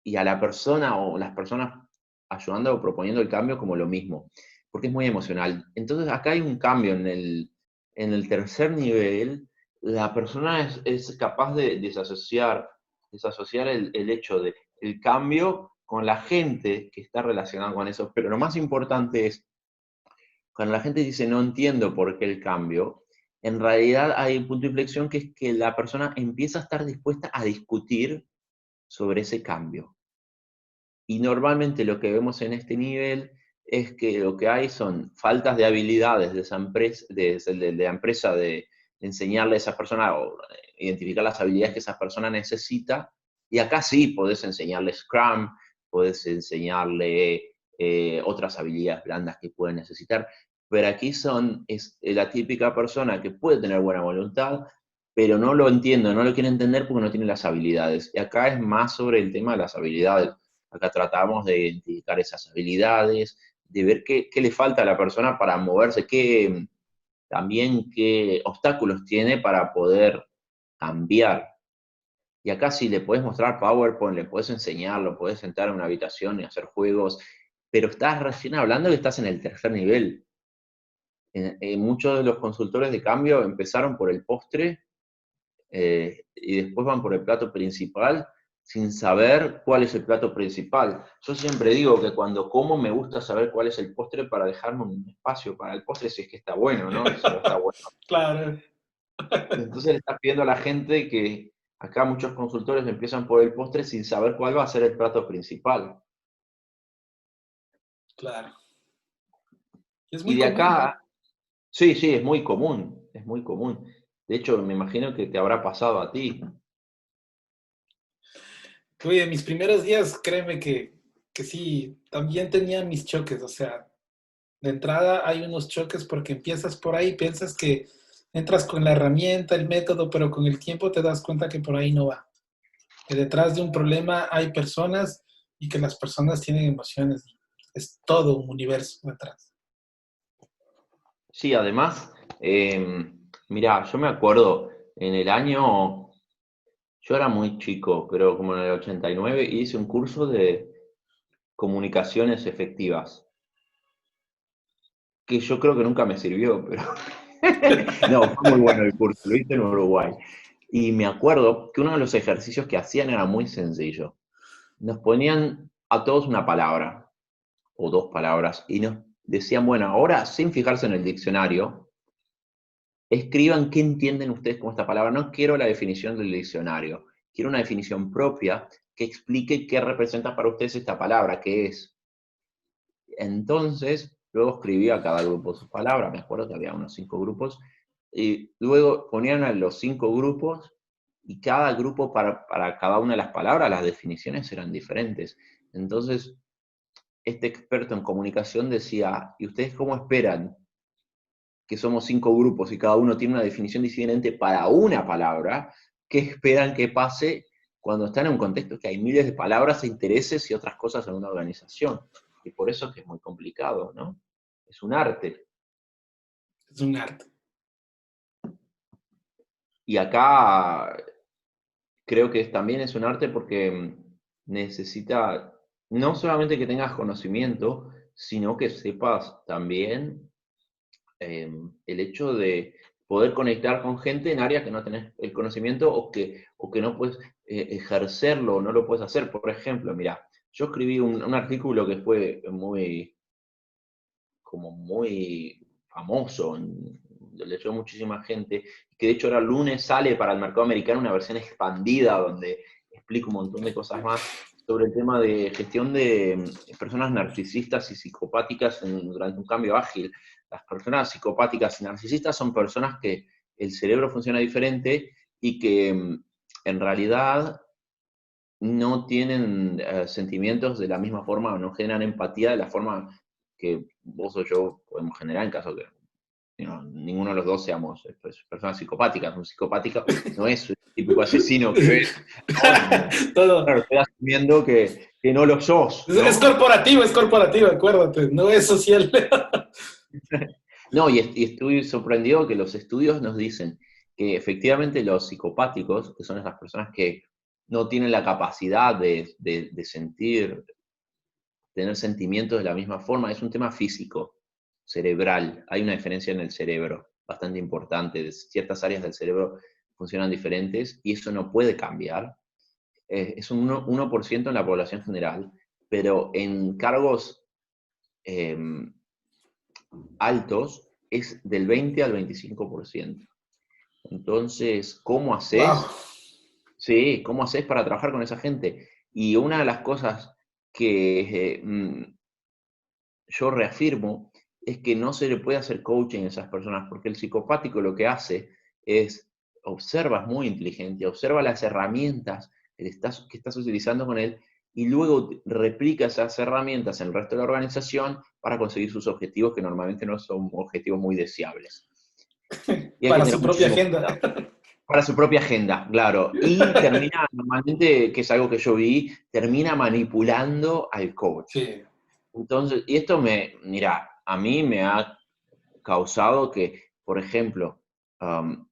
Speaker 2: y a la persona o las personas ayudando o proponiendo el cambio como lo mismo, porque es muy emocional. Entonces acá hay un cambio en el tercer nivel, la persona es capaz de desasociar el hecho de el cambio con la gente que está relacionada con eso. Pero lo más importante es, cuando la gente dice no entiendo por qué el cambio, en realidad hay un punto de inflexión que es que la persona empieza a estar dispuesta a discutir sobre ese cambio. Y normalmente lo que vemos en este nivel es que lo que hay son faltas de habilidades de esa empresa, de la empresa de enseñarle a esa persona o identificar las habilidades que esa persona necesita. Y acá sí podés enseñarle Scrum, podés enseñarle otras habilidades blandas que pueden necesitar. Pero aquí es la típica persona que puede tener buena voluntad, pero no lo entiendo, no lo quiere entender porque no tiene las habilidades. Y acá es más sobre el tema de las habilidades. Acá tratamos de identificar esas habilidades, de ver qué le falta a la persona para moverse, también qué obstáculos tiene para poder cambiar. Y acá si le puedes mostrar PowerPoint, le puedes enseñar, lo puedes sentar en una habitación y hacer juegos, pero estás recién hablando que estás en el tercer nivel. Muchos de los consultores de cambio empezaron por el postre y después van por el plato principal sin saber cuál es el plato principal. Yo siempre digo que cuando como me gusta saber cuál es el postre para dejarme un espacio para el postre si es que está bueno, ¿no? Si no está bueno.
Speaker 1: Claro,
Speaker 2: Entonces le estás pidiendo a la gente que acá muchos consultores empiezan por el postre sin saber cuál va a ser el plato principal.
Speaker 1: claro. Es
Speaker 2: Y
Speaker 1: muy
Speaker 2: de
Speaker 1: común, ¿no?
Speaker 2: acá, sí, sí, es muy común, es muy común. De hecho, me imagino que te habrá pasado a ti.
Speaker 1: Oye, mis primeros días, créeme que sí, también tenía mis choques, o sea, de entrada hay unos choques porque empiezas por ahí, piensas que entras con la herramienta, el método, pero con el tiempo te das cuenta que por ahí no va. Que detrás de un problema hay personas y que las personas tienen emociones. Es todo un universo detrás.
Speaker 2: Sí, además, mirá, yo me acuerdo en el año, yo era muy chico, pero como en el 89 hice un curso de comunicaciones efectivas, que yo creo que nunca me sirvió, pero no, fue muy bueno el curso, lo hice en Uruguay. Y me acuerdo que uno de los ejercicios que hacían era muy sencillo. Nos ponían a todos una palabra o dos palabras y nos decían, bueno, ahora sin fijarse en el diccionario, escriban qué entienden ustedes con esta palabra. No quiero la definición del diccionario, quiero una definición propia que explique qué representa para ustedes esta palabra, qué es. Entonces, luego escribía cada grupo sus palabras, me acuerdo que había unos 5 grupos, y luego ponían a los 5 grupos, y cada grupo para cada una de las palabras, las definiciones eran diferentes. Entonces, este experto en comunicación decía, ¿y ustedes cómo esperan que somos 5 grupos y cada uno tiene una definición diferente para una palabra? ¿Qué esperan que pase cuando están en un contexto que hay miles de palabras e intereses y otras cosas en una organización? Y por eso es que es muy complicado, ¿no? Es un arte.
Speaker 1: Es un arte.
Speaker 2: Y acá creo que también es un arte porque necesita no solamente que tengas conocimiento, sino que sepas también el hecho de poder conectar con gente en áreas que no tenés el conocimiento o que no puedes ejercerlo, no lo puedes hacer. Por ejemplo, mira, yo escribí un artículo que fue muy famoso, lo leyó muchísima gente, que de hecho ahora el lunes sale para el mercado americano una versión expandida donde explico un montón de cosas más sobre el tema de gestión de personas narcisistas y psicopáticas durante un cambio ágil. Las personas psicopáticas y narcisistas son personas que el cerebro funciona diferente y que en realidad no tienen sentimientos de la misma forma o no generan empatía de la forma que vos o yo podemos generar en caso que ninguno de los dos seamos personas psicopáticas. Un psicopático no es un típico asesino que ves, ¿no?
Speaker 1: Todo.
Speaker 2: Claro, estoy asumiendo que no lo sos, ¿no?
Speaker 1: Es corporativo, acuérdate, no es social.
Speaker 2: No, y estoy sorprendido que los estudios nos dicen que efectivamente los psicopáticos, que son esas personas que no tienen la capacidad de sentir, tener sentimientos de la misma forma, es un tema físico, cerebral, hay una diferencia en el cerebro. bastante importante. Ciertas áreas del cerebro funcionan diferentes y eso no puede cambiar. Es un 1% en la población general, pero en cargos altos es del 20 al 25%. Entonces, ¿cómo
Speaker 1: Wow.
Speaker 2: haces? Sí, ¿cómo haces para trabajar con esa gente? Y una de las cosas que yo reafirmo es que no se le puede hacer coaching a esas personas, porque el psicopático lo que hace es, observa, es muy inteligente, observa las herramientas que estás utilizando con él y luego replica esas herramientas en el resto de la organización para conseguir sus objetivos, que normalmente no son objetivos muy deseables. Y hay que
Speaker 1: Para
Speaker 2: tener
Speaker 1: su propia
Speaker 2: muchísimo
Speaker 1: agenda.
Speaker 2: cuidado. Para su propia agenda, claro. Y termina, normalmente, que es algo que yo vi, termina manipulando al coach.
Speaker 1: Sí.
Speaker 2: Entonces, y esto mira, a mí me ha causado que, por ejemplo,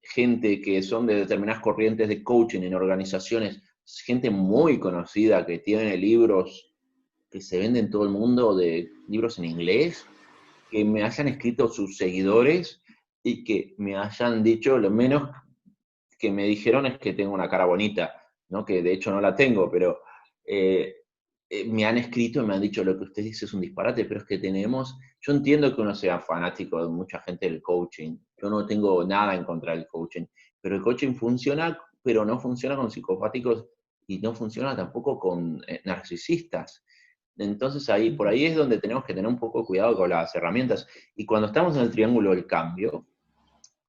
Speaker 2: gente que son de determinadas corrientes de coaching en organizaciones, gente muy conocida que tiene libros que se venden en todo el mundo, de libros en inglés, que me hayan escrito sus seguidores y que me hayan dicho, lo menos que me dijeron es que tengo una cara bonita, ¿no? Que de hecho no la tengo, pero eh, me han escrito y me han dicho, lo que usted dice es un disparate, pero es que yo entiendo que uno sea fanático de mucha gente del coaching, yo no tengo nada en contra del coaching, pero el coaching funciona, pero no funciona con psicopáticos y no funciona tampoco con narcisistas. Entonces por ahí es donde tenemos que tener un poco de cuidado con las herramientas. Y cuando estamos en el triángulo del cambio,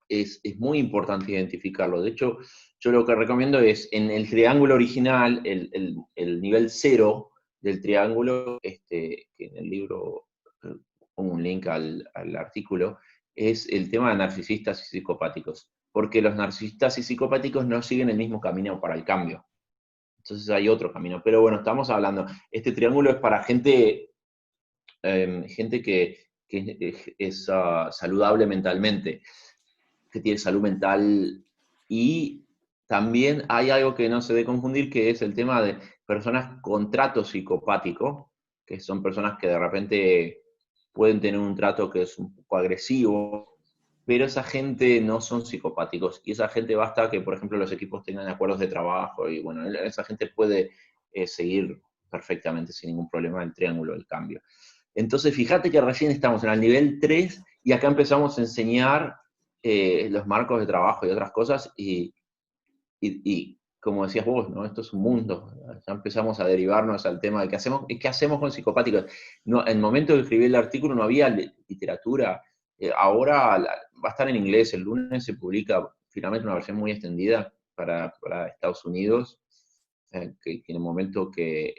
Speaker 2: es muy importante identificarlo. De hecho, yo lo que recomiendo es, en el triángulo original, el nivel 0 del triángulo, que en el libro pongo un link al artículo, es el tema de narcisistas y psicopáticos. Porque los narcisistas y psicopáticos no siguen el mismo camino para el cambio. Entonces hay otro camino. Pero bueno, estamos hablando, este triángulo es para gente que es saludable mentalmente, que tiene salud mental. Y también hay algo que no se debe confundir, que es el tema de personas con trato psicopático, que son personas que de repente pueden tener un trato que es un poco agresivo, pero esa gente no son psicopáticos. Y esa gente basta que, por ejemplo, los equipos tengan acuerdos de trabajo y bueno, esa gente puede seguir perfectamente sin ningún problema el triángulo del cambio. Entonces, fíjate que recién estamos en el nivel 3 y acá empezamos a enseñar los marcos de trabajo y otras cosas, y como decías vos, ¿no? Esto es un mundo. Ya empezamos a derivarnos al tema de qué hacemos con psicopáticos. No, en el momento de escribir el artículo no había literatura. Ahora va a estar en inglés. El lunes se publica finalmente una versión muy extendida para Estados Unidos, que en el momento que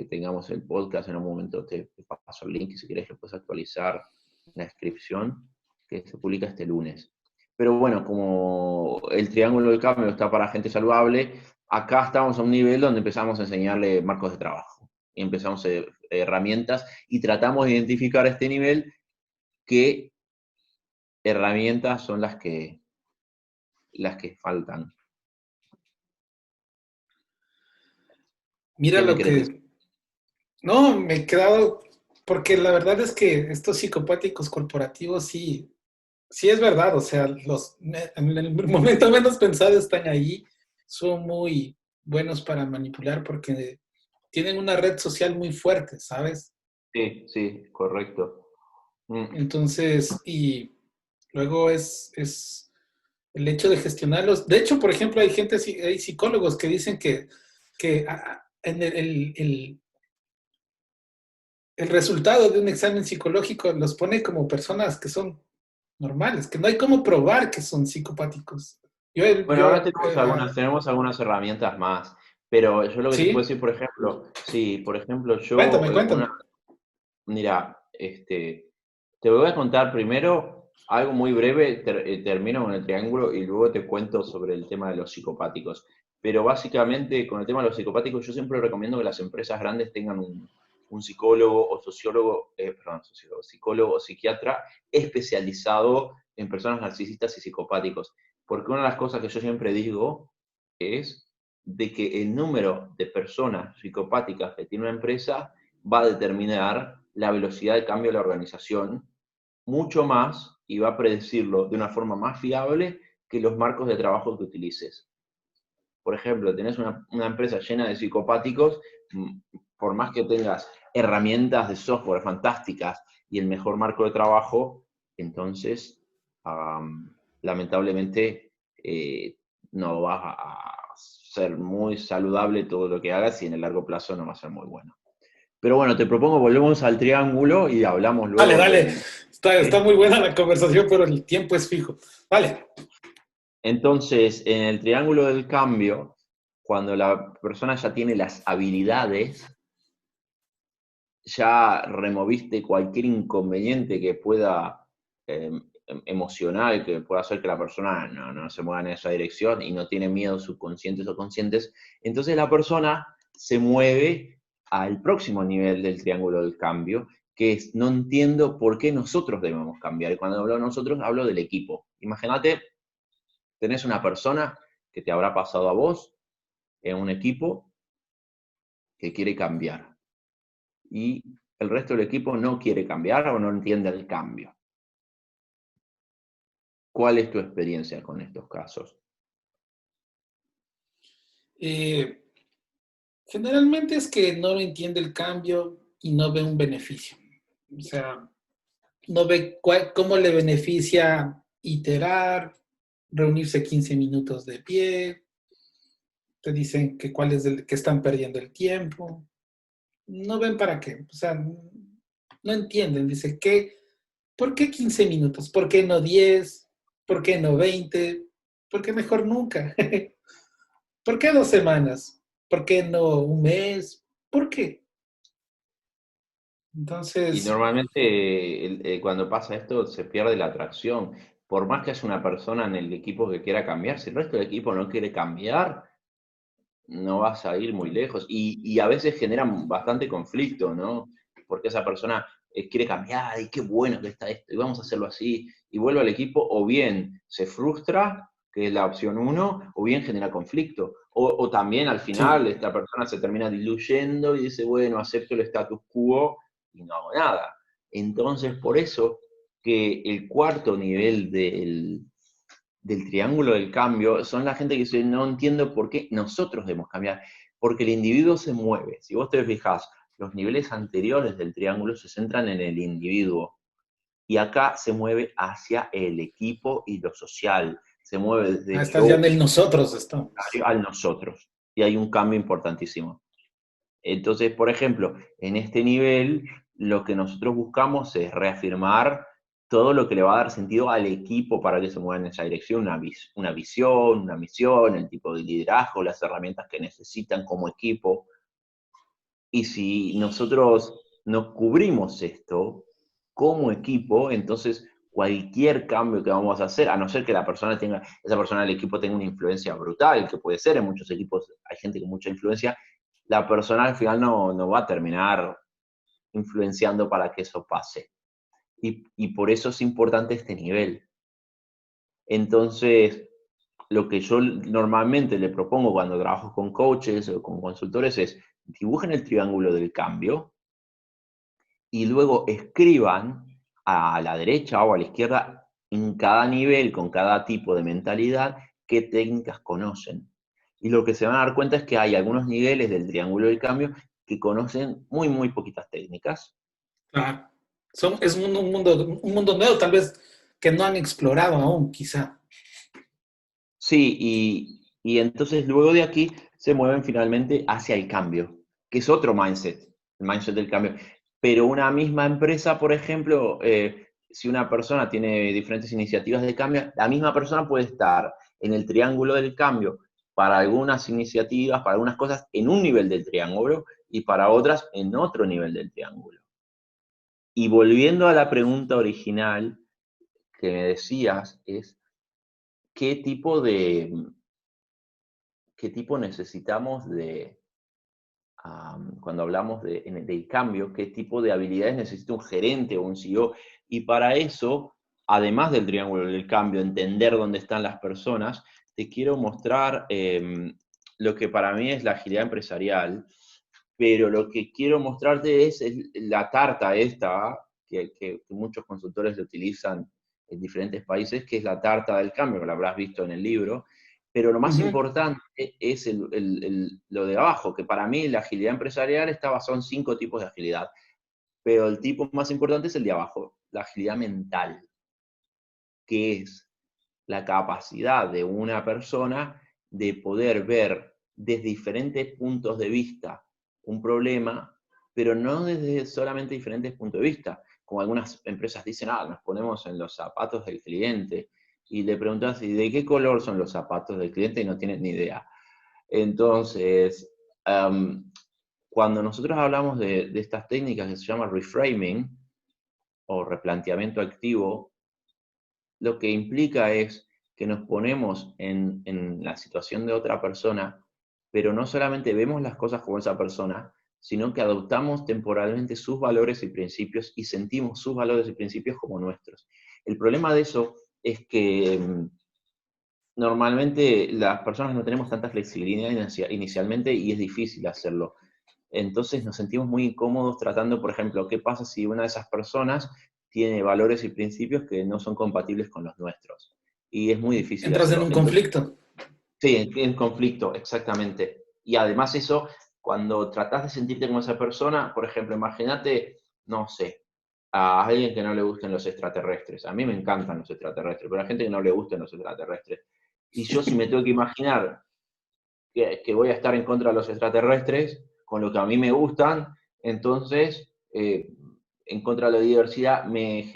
Speaker 2: tengamos el podcast, en un momento te paso el link y si quieres lo puedes actualizar en la descripción, que se publica este lunes. Pero bueno, como el triángulo del cambio está para gente saludable, acá estamos a un nivel donde empezamos a enseñarle marcos de trabajo. Y empezamos herramientas y tratamos de identificar a este nivel qué herramientas son las que faltan.
Speaker 1: Mira
Speaker 2: ¿Qué me
Speaker 1: lo
Speaker 2: querés decir?
Speaker 1: que... No, me he quedado... Porque la verdad es que estos psicopáticos corporativos sí, sí es verdad. O sea, en el momento menos pensado están ahí. Son muy buenos para manipular porque tienen una red social muy fuerte, ¿sabes?
Speaker 2: Sí, sí, correcto.
Speaker 1: Entonces, y luego es el hecho de gestionarlos. De hecho, por ejemplo, hay psicólogos que dicen que en el resultado de un examen psicológico los pone como personas que son normales, que no hay cómo probar que son psicopáticos. Yo,
Speaker 2: Bueno, ahora tenemos algunas herramientas más, pero yo lo que te puedo
Speaker 1: sí,
Speaker 2: decir, por ejemplo, sí, por ejemplo,
Speaker 1: cuéntame, cuéntame.
Speaker 2: mira, te voy a contar primero algo muy breve, termino con el triángulo y luego te cuento sobre el tema de los psicopáticos. Pero básicamente con el tema de los psicopáticos yo siempre recomiendo que las empresas grandes tengan un psicólogo o sociólogo, perdón, psicólogo o psiquiatra especializado en personas narcisistas y psicopáticos. Porque una de las cosas que yo siempre digo es de que el número de personas psicopáticas que tiene una empresa va a determinar la velocidad de cambio de la organización mucho más y va a predecirlo de una forma más fiable que los marcos de trabajo que utilices. Por ejemplo, tenés una empresa llena de psicopáticos, por más que tengas herramientas de software fantásticas y el mejor marco de trabajo, entonces, lamentablemente, no vas a ser muy saludable todo lo que hagas y en el largo plazo no va a ser muy bueno. Pero bueno, te propongo, volvemos al triángulo y hablamos
Speaker 1: Dale,
Speaker 2: luego
Speaker 1: dale.
Speaker 2: del...
Speaker 1: Está
Speaker 2: ¿Sí?
Speaker 1: muy buena la conversación, pero el tiempo es fijo. Vale.
Speaker 2: Entonces, en el triángulo del cambio, cuando la persona ya tiene las habilidades, ya removiste cualquier inconveniente que pueda, emocional, que pueda hacer que la persona no se mueva en esa dirección y no tiene miedos subconscientes o conscientes, entonces la persona se mueve al próximo nivel del triángulo del cambio, que es, no entiendo por qué nosotros debemos cambiar. Y cuando hablo de nosotros, hablo del equipo. Imagínate, tenés una persona que te habrá pasado a vos en un equipo que quiere cambiar. Y el resto del equipo no quiere cambiar o no entiende el cambio. ¿Cuál es tu experiencia con estos casos?
Speaker 1: Eh, Generalmente es que no entiende el cambio y no ve un beneficio. O sea, no ve cómo le beneficia iterar, reunirse 15 minutos de pie, te dicen que cuál es que están perdiendo el tiempo. No ven para qué. O sea, no entienden. Dice, ¿por qué 15 minutos? ¿Por qué no 10? ¿Por qué no 20? ¿Por qué mejor nunca? ¿Por qué 2 semanas? ¿Por qué no un mes? ¿Por qué?
Speaker 2: Y
Speaker 1: Entonces,
Speaker 2: normalmente cuando pasa esto se pierde la atracción. Por más que haya una persona en el equipo que quiera cambiar, si el resto del equipo no quiere cambiar, no vas a ir muy lejos. Y a veces generan bastante conflicto, ¿no? Porque esa persona quiere cambiar y qué bueno que está esto y vamos a hacerlo así y vuelve al equipo o bien se frustra, que es la opción uno, o bien genera conflicto. O también al
Speaker 1: sí.
Speaker 2: final esta persona se termina diluyendo y dice, bueno, acepto el status quo y no hago nada. Entonces, por eso que el cuarto nivel del triángulo del cambio son la gente que dice, no entiendo por qué nosotros debemos cambiar, porque el individuo se mueve. Si vos te fijás, los niveles anteriores del triángulo se centran en el individuo y acá se mueve hacia el equipo y lo social, se mueve desde
Speaker 1: Estás ya
Speaker 2: yo
Speaker 1: en el nosotros, estamos.
Speaker 2: al nosotros y hay un cambio importantísimo. Entonces, por ejemplo, en este nivel, lo que nosotros buscamos es reafirmar todo lo que le va a dar sentido al equipo para que se mueva en esa dirección, una visión, una misión, el tipo de liderazgo, las herramientas que necesitan como equipo. Y si nosotros no cubrimos esto como equipo, entonces cualquier cambio que vamos a hacer, a no ser que esa persona del equipo tenga una influencia brutal, que puede ser, en muchos equipos hay gente con mucha influencia, la persona al final no va a terminar influenciando para que eso pase. Y por eso es importante este nivel. Entonces, lo que yo normalmente le propongo cuando trabajo con coaches o con consultores es dibujen el triángulo del cambio y luego escriban a la derecha o a la izquierda en cada nivel, con cada tipo de mentalidad, qué técnicas conocen. Y lo que se van a dar cuenta es que hay algunos niveles del triángulo del cambio que conocen muy, muy poquitas técnicas.
Speaker 1: Claro. Es un mundo nuevo, tal vez, que no han explorado aún, quizá.
Speaker 2: Sí, y entonces luego de aquí se mueven finalmente hacia el cambio, que es otro mindset, el mindset del cambio. Pero una misma empresa, por ejemplo, si una persona tiene diferentes iniciativas de cambio, la misma persona puede estar en el triángulo del cambio para algunas iniciativas, para algunas cosas, en un nivel del triángulo y para otras en otro nivel del triángulo. Y volviendo a la pregunta original que me decías, es qué tipo qué tipo necesitamos cuando hablamos del cambio, qué tipo de habilidades necesita un gerente o un CEO. Y para eso, además del triángulo del cambio, entender dónde están las personas, te quiero mostrar lo que para mí es la agilidad empresarial, pero lo que quiero mostrarte es la tarta esta, que muchos consultores lo utilizan en diferentes países, que es la tarta del cambio, que lo habrás visto en el libro. Pero lo más
Speaker 1: Ujú.
Speaker 2: importante es lo de abajo, que para mí la agilidad empresarial está basada en 5 tipos de agilidad. Pero el tipo más importante es el de abajo, la agilidad mental, que es la capacidad de una persona de poder ver desde diferentes puntos de vista un problema, pero no desde solamente diferentes puntos de vista. Como algunas empresas dicen, nos ponemos en los zapatos del cliente, y le preguntas, ¿y de qué color son los zapatos del cliente? Y no tienes ni idea. Entonces, cuando nosotros hablamos de estas técnicas que se llama reframing, o replanteamiento activo, lo que implica es que nos ponemos en la situación de otra persona, pero no solamente vemos las cosas como esa persona, sino que adoptamos temporalmente sus valores y principios y sentimos sus valores y principios como nuestros. El problema de eso es que normalmente las personas no tenemos tanta flexibilidad inicialmente y es difícil hacerlo. Entonces nos sentimos muy incómodos tratando, por ejemplo, qué pasa si una de esas personas tiene valores y principios que no son compatibles con los nuestros. Y es muy difícil
Speaker 1: Entras en
Speaker 2: hacerlo.
Speaker 1: un
Speaker 2: Entonces,
Speaker 1: conflicto.
Speaker 2: sí, en conflicto, exactamente. Y además eso, cuando tratás de sentirte como esa persona, por ejemplo, imagínate, no sé, a alguien que no le gusten los extraterrestres. A mí me encantan los extraterrestres, pero a gente que no le gusten los extraterrestres. Y yo si me tengo que imaginar que voy a estar en contra de los extraterrestres, con lo que a mí me gustan, entonces, en contra de la diversidad, me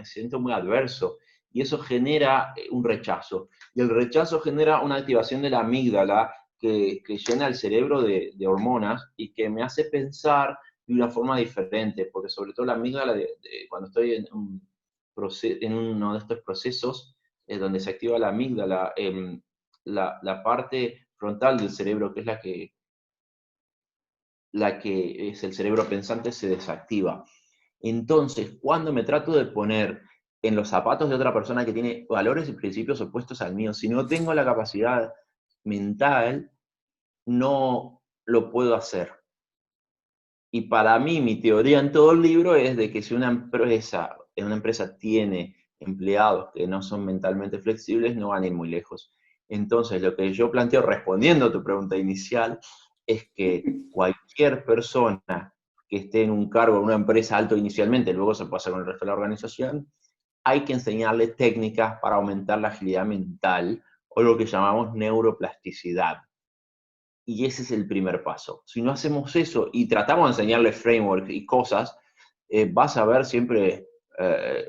Speaker 2: siento muy adverso, y eso genera un rechazo. Y el rechazo genera una activación de la amígdala que llena el cerebro de hormonas y que me hace pensar de una forma diferente, porque sobre todo la amígdala, cuando estoy en uno de estos procesos, donde se activa la amígdala, la parte frontal del cerebro, que es la que es el cerebro pensante, se desactiva. Entonces, cuando me trato de poner en los zapatos de otra persona que tiene valores y principios opuestos al mío, si no tengo la capacidad mental, no lo puedo hacer. Y para mí, mi teoría en todo el libro es de que si una empresa tiene empleados que no son mentalmente flexibles, no van a ir muy lejos. Entonces, lo que yo planteo, respondiendo a tu pregunta inicial, es que cualquier persona que esté en un cargo en una empresa alto inicialmente, luego se pasa con el resto de la organización, hay que enseñarle técnicas para aumentar la agilidad mental, o lo que llamamos neuroplasticidad. Y ese es el primer paso. Si no hacemos eso y tratamos de enseñarle framework y cosas, vas a ver siempre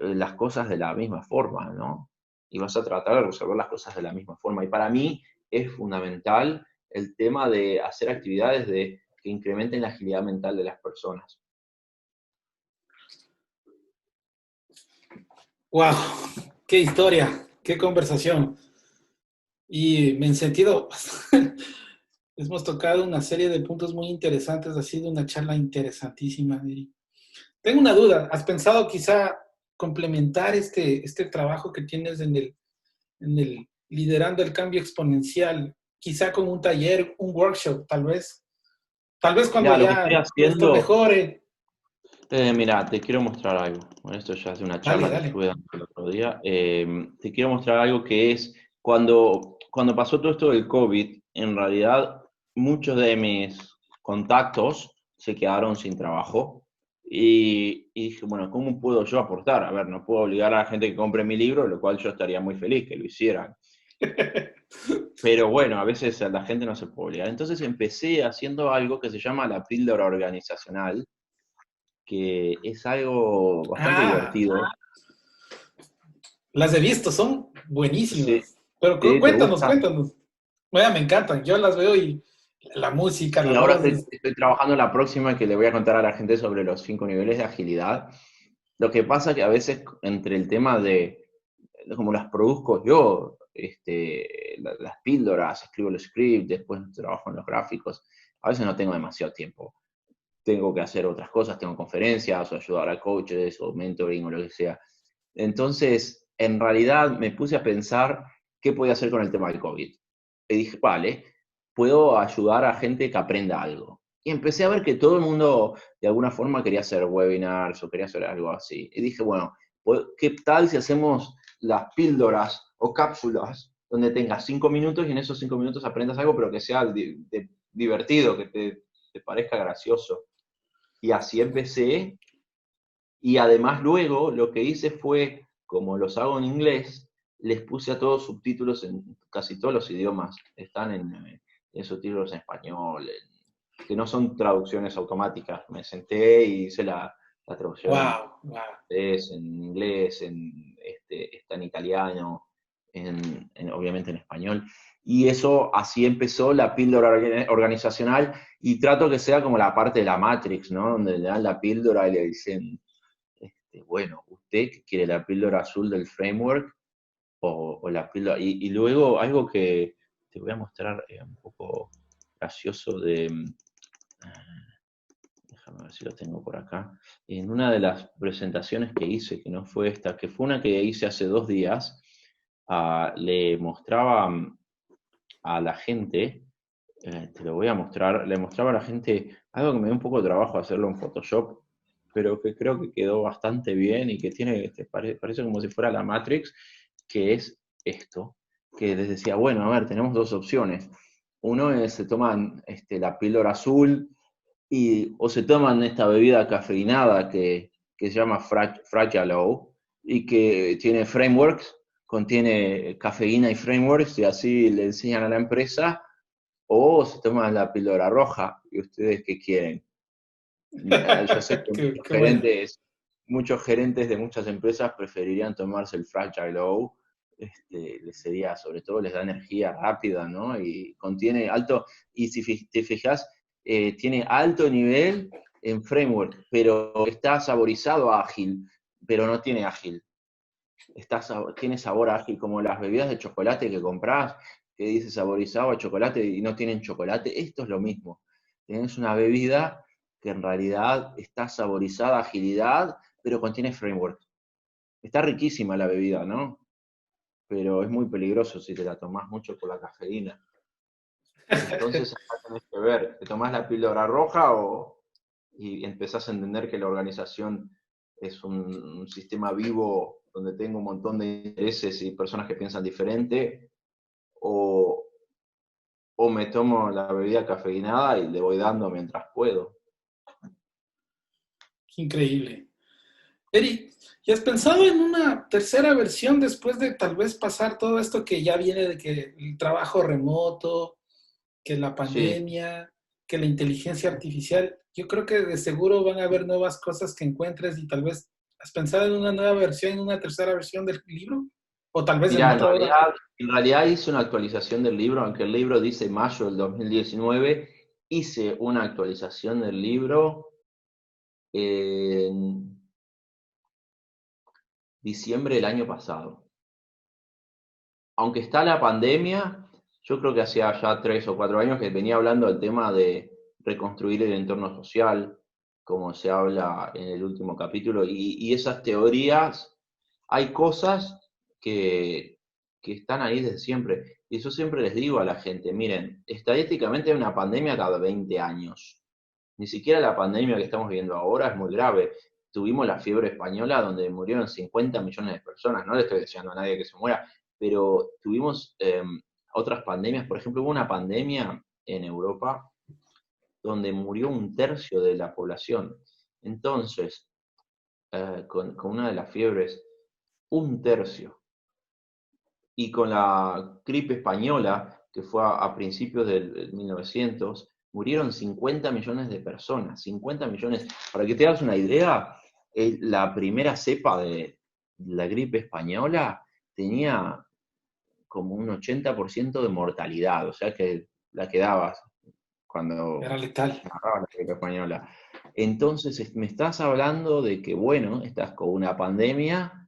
Speaker 2: las cosas de la misma forma, ¿no? Y vas a tratar de resolver las cosas de la misma forma. Y para mí es fundamental el tema de hacer actividades que incrementen la agilidad mental de las personas.
Speaker 1: ¡Wow! ¡Qué historia! ¡Qué conversación! Y en sentido, hemos tocado una serie de puntos muy interesantes. Ha sido una charla interesantísima. Y tengo una duda. ¿Has pensado quizá complementar este trabajo que tienes en el liderando el cambio exponencial, quizá con un taller, un workshop, tal vez? Tal vez cuando
Speaker 2: Mira, lo que estoy
Speaker 1: ya esto
Speaker 2: haciendo,
Speaker 1: mejore.
Speaker 2: mira, te quiero mostrar algo. Bueno, esto ya es de una
Speaker 1: Dale,
Speaker 2: charla que
Speaker 1: dale.
Speaker 2: estuve dando el otro día. Te quiero mostrar algo que es, cuando pasó todo esto del COVID, en realidad muchos de mis contactos se quedaron sin trabajo. Y dije, bueno, ¿cómo puedo yo aportar? A ver, no puedo obligar a la gente que compre mi libro, lo cual yo estaría muy feliz que lo hicieran. Pero bueno, a veces a la gente no se puede obligar. Entonces empecé haciendo algo que se llama la píldora organizacional, que es algo bastante
Speaker 1: Ah,
Speaker 2: divertido.
Speaker 1: las he visto, son
Speaker 2: Sí,
Speaker 1: buenísimas. Pero
Speaker 2: sí, ¿te
Speaker 1: cuéntanos,
Speaker 2: gusta?
Speaker 1: cuéntanos. Vaya, me encantan. Yo las veo y la música,
Speaker 2: Sí,
Speaker 1: la
Speaker 2: ahora
Speaker 1: voz.
Speaker 2: estoy trabajando en la próxima, que le voy a contar a la gente sobre los 5 niveles de agilidad. Lo que pasa es que a veces entre el tema como las produzco yo, las píldoras, escribo el script, después trabajo en los gráficos, a veces no tengo demasiado tiempo. Tengo que hacer otras cosas, tengo conferencias o ayudar a coaches o mentoring o lo que sea. Entonces, en realidad me puse a pensar qué podía hacer con el tema del COVID. Y dije, vale, puedo ayudar a gente que aprenda algo. Y empecé a ver que todo el mundo de alguna forma quería hacer webinars o quería hacer algo así. Y dije, bueno, ¿qué tal si hacemos las píldoras o cápsulas donde tengas 5 minutos y en esos 5 minutos aprendas algo, pero que sea divertido, que te parezca gracioso? Y así empecé, y además luego lo que hice fue, como los hago en inglés, les puse a todos subtítulos en casi todos los idiomas. Están en subtítulos en español, que no son traducciones automáticas. Me senté y hice la traducción
Speaker 1: Wow, wow.
Speaker 2: en inglés, está en italiano, obviamente en español. Y eso, así empezó la píldora organizacional, y trato que sea como la parte de la Matrix, ¿no? Donde le dan la píldora y le dicen, bueno, ¿usted quiere la píldora azul del framework o la píldora? Y luego algo que te voy a mostrar un poco gracioso déjame ver si lo tengo por acá. En una de las presentaciones que hice, que no fue esta, que fue una que hice hace 2 días, le mostraba a la gente, te lo voy a mostrar, le mostraba a la gente algo que me dio un poco de trabajo hacerlo en Photoshop, pero que creo que quedó bastante bien y que parece como si fuera la Matrix, que es esto, que les decía, bueno, a ver, tenemos 2 opciones. Uno es, se toman la píldora azul, o se toman esta bebida cafeinada que se llama Fragile, y que tiene frameworks, contiene cafeína y frameworks, y así le enseñan a la empresa, o se toman la píldora roja. ¿Y ustedes qué quieren? Yo sé que
Speaker 1: Qué bueno.
Speaker 2: muchos gerentes de muchas empresas preferirían tomarse el Fragile O. Les sería, sobre todo, les da energía rápida, ¿no? Y contiene alto, y si te fijas, tiene alto nivel en framework, pero está saborizado a ágil, pero no tiene ágil. Tiene sabor ágil, como las bebidas de chocolate que compras, que dice saborizado a chocolate y no tienen chocolate. Esto es lo mismo. Tienes una bebida que en realidad está saborizada a agilidad, pero contiene framework. Está riquísima la bebida, ¿no? Pero es muy peligroso si te la tomás mucho por la cafeína. Entonces, acá tenés que ver, ¿te tomás la píldora roja y empezás a entender que la organización es un sistema vivo donde tengo un montón de intereses y personas que piensan diferente? O, o me tomo la bebida cafeinada y le voy dando mientras puedo.
Speaker 1: Qué increíble. Eric, ¿y has pensado en una tercera versión después de tal vez pasar todo esto que ya viene de que el trabajo remoto, que la
Speaker 2: Sí,
Speaker 1: pandemia, que la inteligencia artificial? Yo creo que de seguro van a haber nuevas cosas que encuentres y tal vez has pensado en una nueva versión, en una tercera versión del libro, o tal vez en
Speaker 2: mira,
Speaker 1: otra hora.
Speaker 2: en realidad hice una actualización del libro, aunque el libro dice mayo del 2019, hice una actualización del libro en diciembre del año pasado. Aunque está la pandemia, yo creo que hacía ya 3 o 4 años que venía hablando del tema de reconstruir el entorno social, como se habla en el último capítulo, y esas teorías, hay cosas que están ahí desde siempre. Y yo siempre les digo a la gente, miren, estadísticamente hay una pandemia cada 20 años. Ni siquiera la pandemia que estamos viviendo ahora es muy grave. Tuvimos la fiebre española donde murieron 50 millones de personas. No le estoy deseando a nadie que se muera, pero tuvimos otras pandemias. Por ejemplo, hubo una pandemia en Europa donde murió 1/3 de la población. Entonces, con una de las fiebres, 1/3. Y con la gripe española, que fue a principios del 1900, murieron 50 millones de personas. 50 millones. Para que te hagas una idea, la primera cepa de la gripe española tenía como un 80% de mortalidad, o sea que la quedabas
Speaker 1: Era
Speaker 2: cuando
Speaker 1: letal.
Speaker 2: agarraba la gripe española. Entonces me estás hablando de que, bueno, estás con una pandemia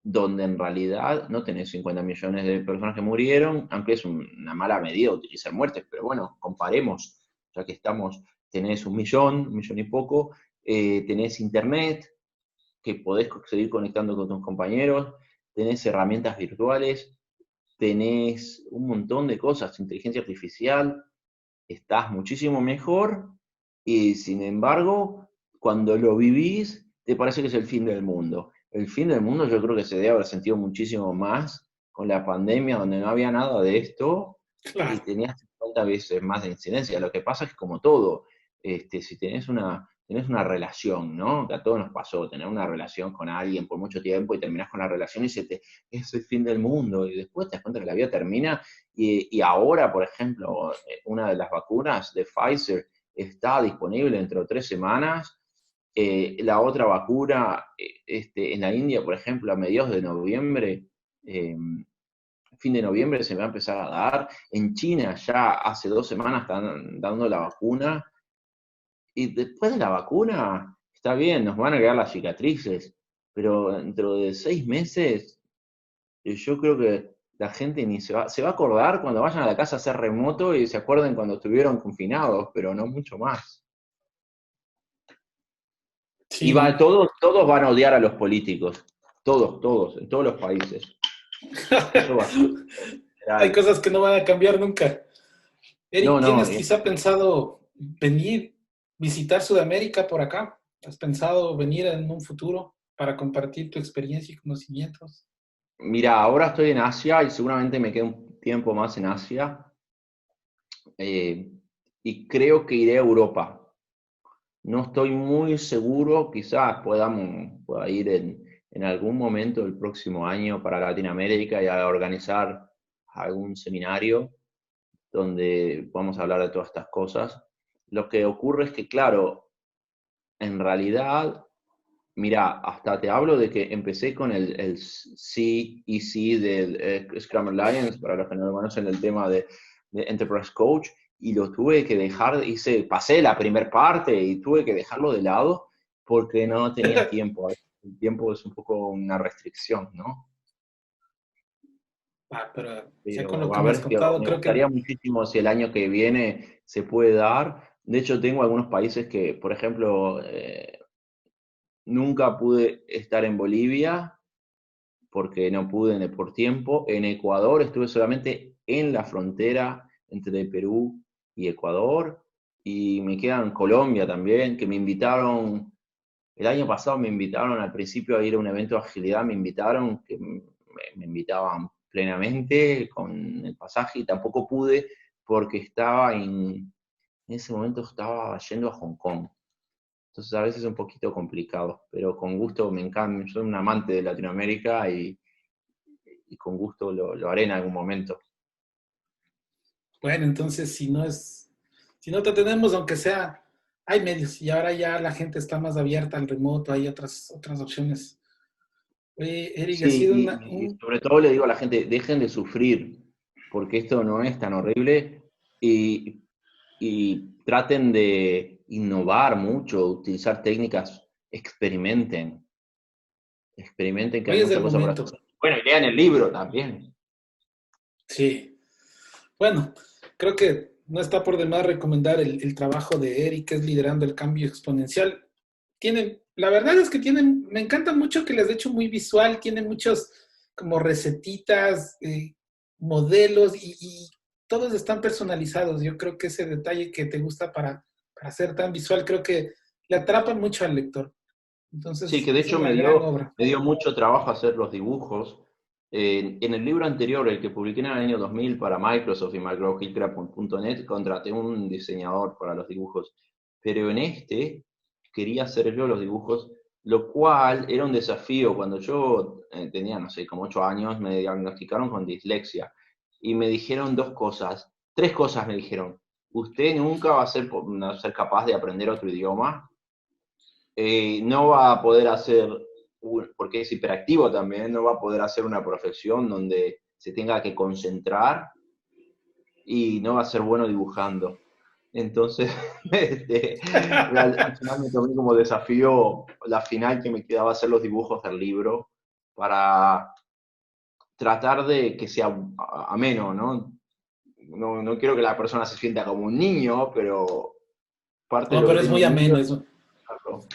Speaker 2: donde en realidad no tenés 50 millones de personas que murieron, aunque es una mala medida utilizar muertes, pero bueno, comparemos, ya que tenés 1 millón y poco, tenés internet, que podés seguir conectando con tus compañeros, tenés herramientas virtuales, tenés un montón de cosas, inteligencia artificial, estás muchísimo mejor, y sin embargo, cuando lo vivís, te parece que es el fin del mundo. el fin del mundo yo creo que se debe haber sentido muchísimo más con la pandemia, donde no había nada de esto y
Speaker 1: Claro.
Speaker 2: tenías 50 veces más de incidencia. Lo que pasa es que como todo, si tenés una relación, ¿no? Que a todos nos pasó, tener una relación con alguien por mucho tiempo y terminás con la relación y es el fin del mundo, y después te das cuenta que la vida termina, y ahora, por ejemplo, una de las vacunas de Pfizer está disponible dentro de 3 semanas. La otra vacuna, en la India, por ejemplo, a mediados de noviembre, eh, fin de noviembre se va a empezar a dar. En China ya hace 2 semanas están dando la vacuna. Y después de la vacuna, está bien, nos van a quedar las cicatrices, pero dentro de 6 meses, yo creo que la gente ni se va a acordar cuando vayan a la casa a hacer remoto y se acuerden cuando estuvieron confinados, pero no mucho más. Y
Speaker 1: Sí.
Speaker 2: todos van a odiar a los políticos. Todos, en todos los países. Eso va a ser
Speaker 1: Hay
Speaker 2: general.
Speaker 1: cosas que no van a cambiar nunca.
Speaker 2: No,
Speaker 1: Eric,
Speaker 2: no,
Speaker 1: ¿tienes quizá pensado venir, visitar Sudamérica por acá? ¿Has pensado venir en un futuro para compartir tu experiencia y conocimientos?
Speaker 2: mira, ahora estoy en Asia y seguramente me quedo un tiempo más en Asia. eh, y creo que iré a Europa. No estoy muy seguro, quizás pueda ir en algún momento del próximo año para Latinoamérica y a organizar algún seminario donde vamos a hablar de todas estas cosas. Lo que ocurre es que, claro, en realidad, mira, hasta te hablo de que empecé con el CEC del Scrum Alliance, para los que no lo conocen, el tema de Enterprise Coach, y lo tuve que dejar, pasé la primera parte y tuve que dejarlo de lado porque no tenía tiempo. El tiempo es un poco una restricción, ¿no?
Speaker 1: Pero ya con lo
Speaker 2: Pero
Speaker 1: que
Speaker 2: a
Speaker 1: me has
Speaker 2: ver,
Speaker 1: contado,
Speaker 2: me
Speaker 1: creo que
Speaker 2: gustaría muchísimo si el año que viene se puede dar. De hecho, tengo algunos países que, por ejemplo, nunca pude estar en Bolivia porque no pude por tiempo. En Ecuador estuve solamente en la frontera entre Perú y Ecuador. Y me queda en Colombia también, que me invitaron, el año pasado me invitaron al principio a ir a un evento de agilidad, me invitaron, que me invitaban plenamente con el pasaje y tampoco pude porque en ese momento estaba yendo a Hong Kong. Entonces a veces es un poquito complicado, pero con gusto me encanta, soy un amante de Latinoamérica y con gusto lo haré en algún momento.
Speaker 1: bueno, entonces si no te tenemos, aunque sea, hay medios y ahora ya la gente está más abierta al remoto, hay otras opciones. Oye, Eric, ha
Speaker 2: Sí,
Speaker 1: sido
Speaker 2: y sobre todo le digo a la gente, dejen de sufrir, porque esto no es tan horrible y, y traten de innovar mucho, utilizar técnicas, experimenten que
Speaker 1: hoy
Speaker 2: hay
Speaker 1: es
Speaker 2: muchas
Speaker 1: el
Speaker 2: cosas por
Speaker 1: momento.
Speaker 2: hacer. Bueno, y lean el libro también.
Speaker 1: Sí. Bueno, creo que no está por demás recomendar el trabajo de Eric, que es liderando el cambio exponencial. La verdad es que me encanta mucho que les he hecho muy visual, tiene muchos como recetitas, modelos y todos están personalizados. Yo creo que ese detalle que te gusta para ser tan visual, creo que le atrapa mucho al lector.
Speaker 2: Sí,
Speaker 1: Entonces,
Speaker 2: que de
Speaker 1: es
Speaker 2: hecho
Speaker 1: una gran obra.
Speaker 2: me dio mucho trabajo hacer los dibujos. En el libro anterior, el que publiqué en el año 2000 para Microsoft y microhillcrafts.net, contraté un diseñador para los dibujos. Pero en este quería hacer yo los dibujos, lo cual era un desafío. Cuando yo tenía, no sé, como 8 años, me diagnosticaron con dislexia y me dijeron dos cosas, tres cosas me dijeron. Usted nunca va a no ser capaz de aprender otro idioma, no va a poder hacer, porque es hiperactivo también, no va a poder hacer una profesión donde se tenga que concentrar y no va a ser bueno dibujando. Entonces, al final me tomé como desafío la final que me quedaba hacer los dibujos del libro para tratar de que sea ameno, ¿no? No quiero que la persona se sienta como un niño, pero parte de
Speaker 1: No,
Speaker 2: lo que
Speaker 1: pero es
Speaker 2: tiene
Speaker 1: muy
Speaker 2: un niño
Speaker 1: ameno,
Speaker 2: es explicarlo.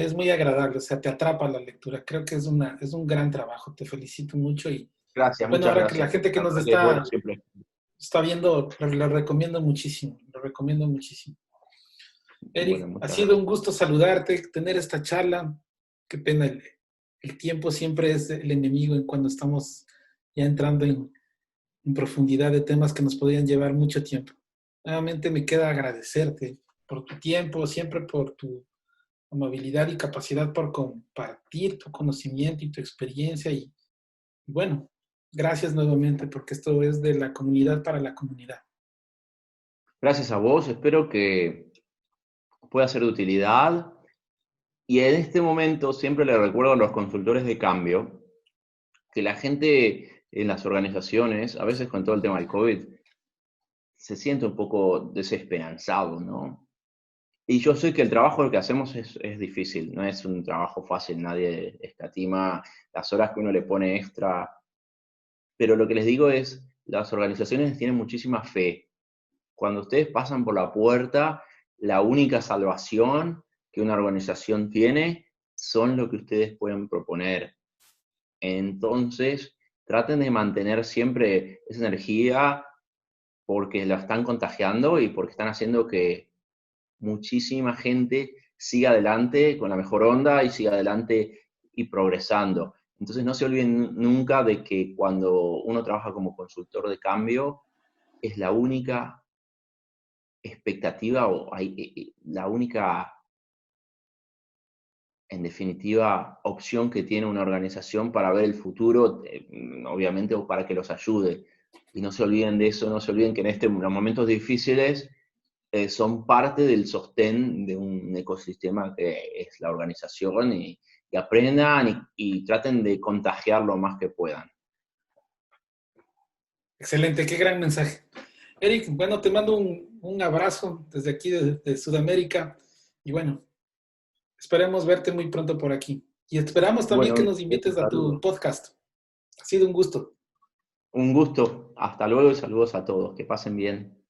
Speaker 1: es muy agradable, o sea, te atrapa la lectura. Creo que es un gran trabajo, te felicito mucho y
Speaker 2: Gracias,
Speaker 1: bueno,
Speaker 2: muchas
Speaker 1: ahora que la
Speaker 2: gracias.
Speaker 1: gente que
Speaker 2: La
Speaker 1: nos
Speaker 2: verdad que es bueno siempre.
Speaker 1: está viendo, lo recomiendo muchísimo, lo recomiendo muchísimo.
Speaker 2: Bueno,
Speaker 1: Eric, ha
Speaker 2: muchas
Speaker 1: sido un
Speaker 2: gracias.
Speaker 1: gusto saludarte, tener esta charla. qué pena, el tiempo siempre es el enemigo en cuando estamos ya entrando en profundidad de temas que nos podrían llevar mucho tiempo. Nuevamente me queda agradecerte por tu tiempo, siempre por tu amabilidad y capacidad por compartir tu conocimiento y tu experiencia. Y bueno, gracias nuevamente porque esto es de la comunidad para la comunidad.
Speaker 2: Gracias a vos, espero que pueda ser de utilidad. Y en este momento siempre le recuerdo a los consultores de cambio que la gente en las organizaciones, a veces con todo el tema del COVID, se siente un poco desesperanzado, ¿no? Y yo sé que el trabajo que hacemos es difícil, no es un trabajo fácil, nadie escatima las horas que uno le pone extra, pero lo que les digo es, las organizaciones tienen muchísima fe. Cuando ustedes pasan por la puerta, la única salvación que una organización tiene son lo que ustedes pueden proponer. Entonces, traten de mantener siempre esa energía porque la están contagiando y porque están haciendo que muchísima gente siga adelante con la mejor onda y siga adelante y progresando. Entonces, no se olviden nunca de que cuando uno trabaja como consultor de cambio, es la única expectativa o la única, en definitiva, opción que tiene una organización para ver el futuro, obviamente, o para que los ayude. Y no se olviden de eso, no se olviden que en los momentos difíciles son parte del sostén de un ecosistema que es la organización y aprendan y traten de contagiar lo más que puedan.
Speaker 1: Excelente, qué gran mensaje. Eric, bueno, te mando un abrazo desde aquí, de Sudamérica. Y bueno, esperemos verte muy pronto por aquí. Y esperamos también
Speaker 2: Bueno,
Speaker 1: que nos
Speaker 2: un
Speaker 1: invites a tu
Speaker 2: saludo.
Speaker 1: podcast. Ha sido un gusto.
Speaker 2: Un gusto. Hasta luego y saludos a todos. Que pasen bien.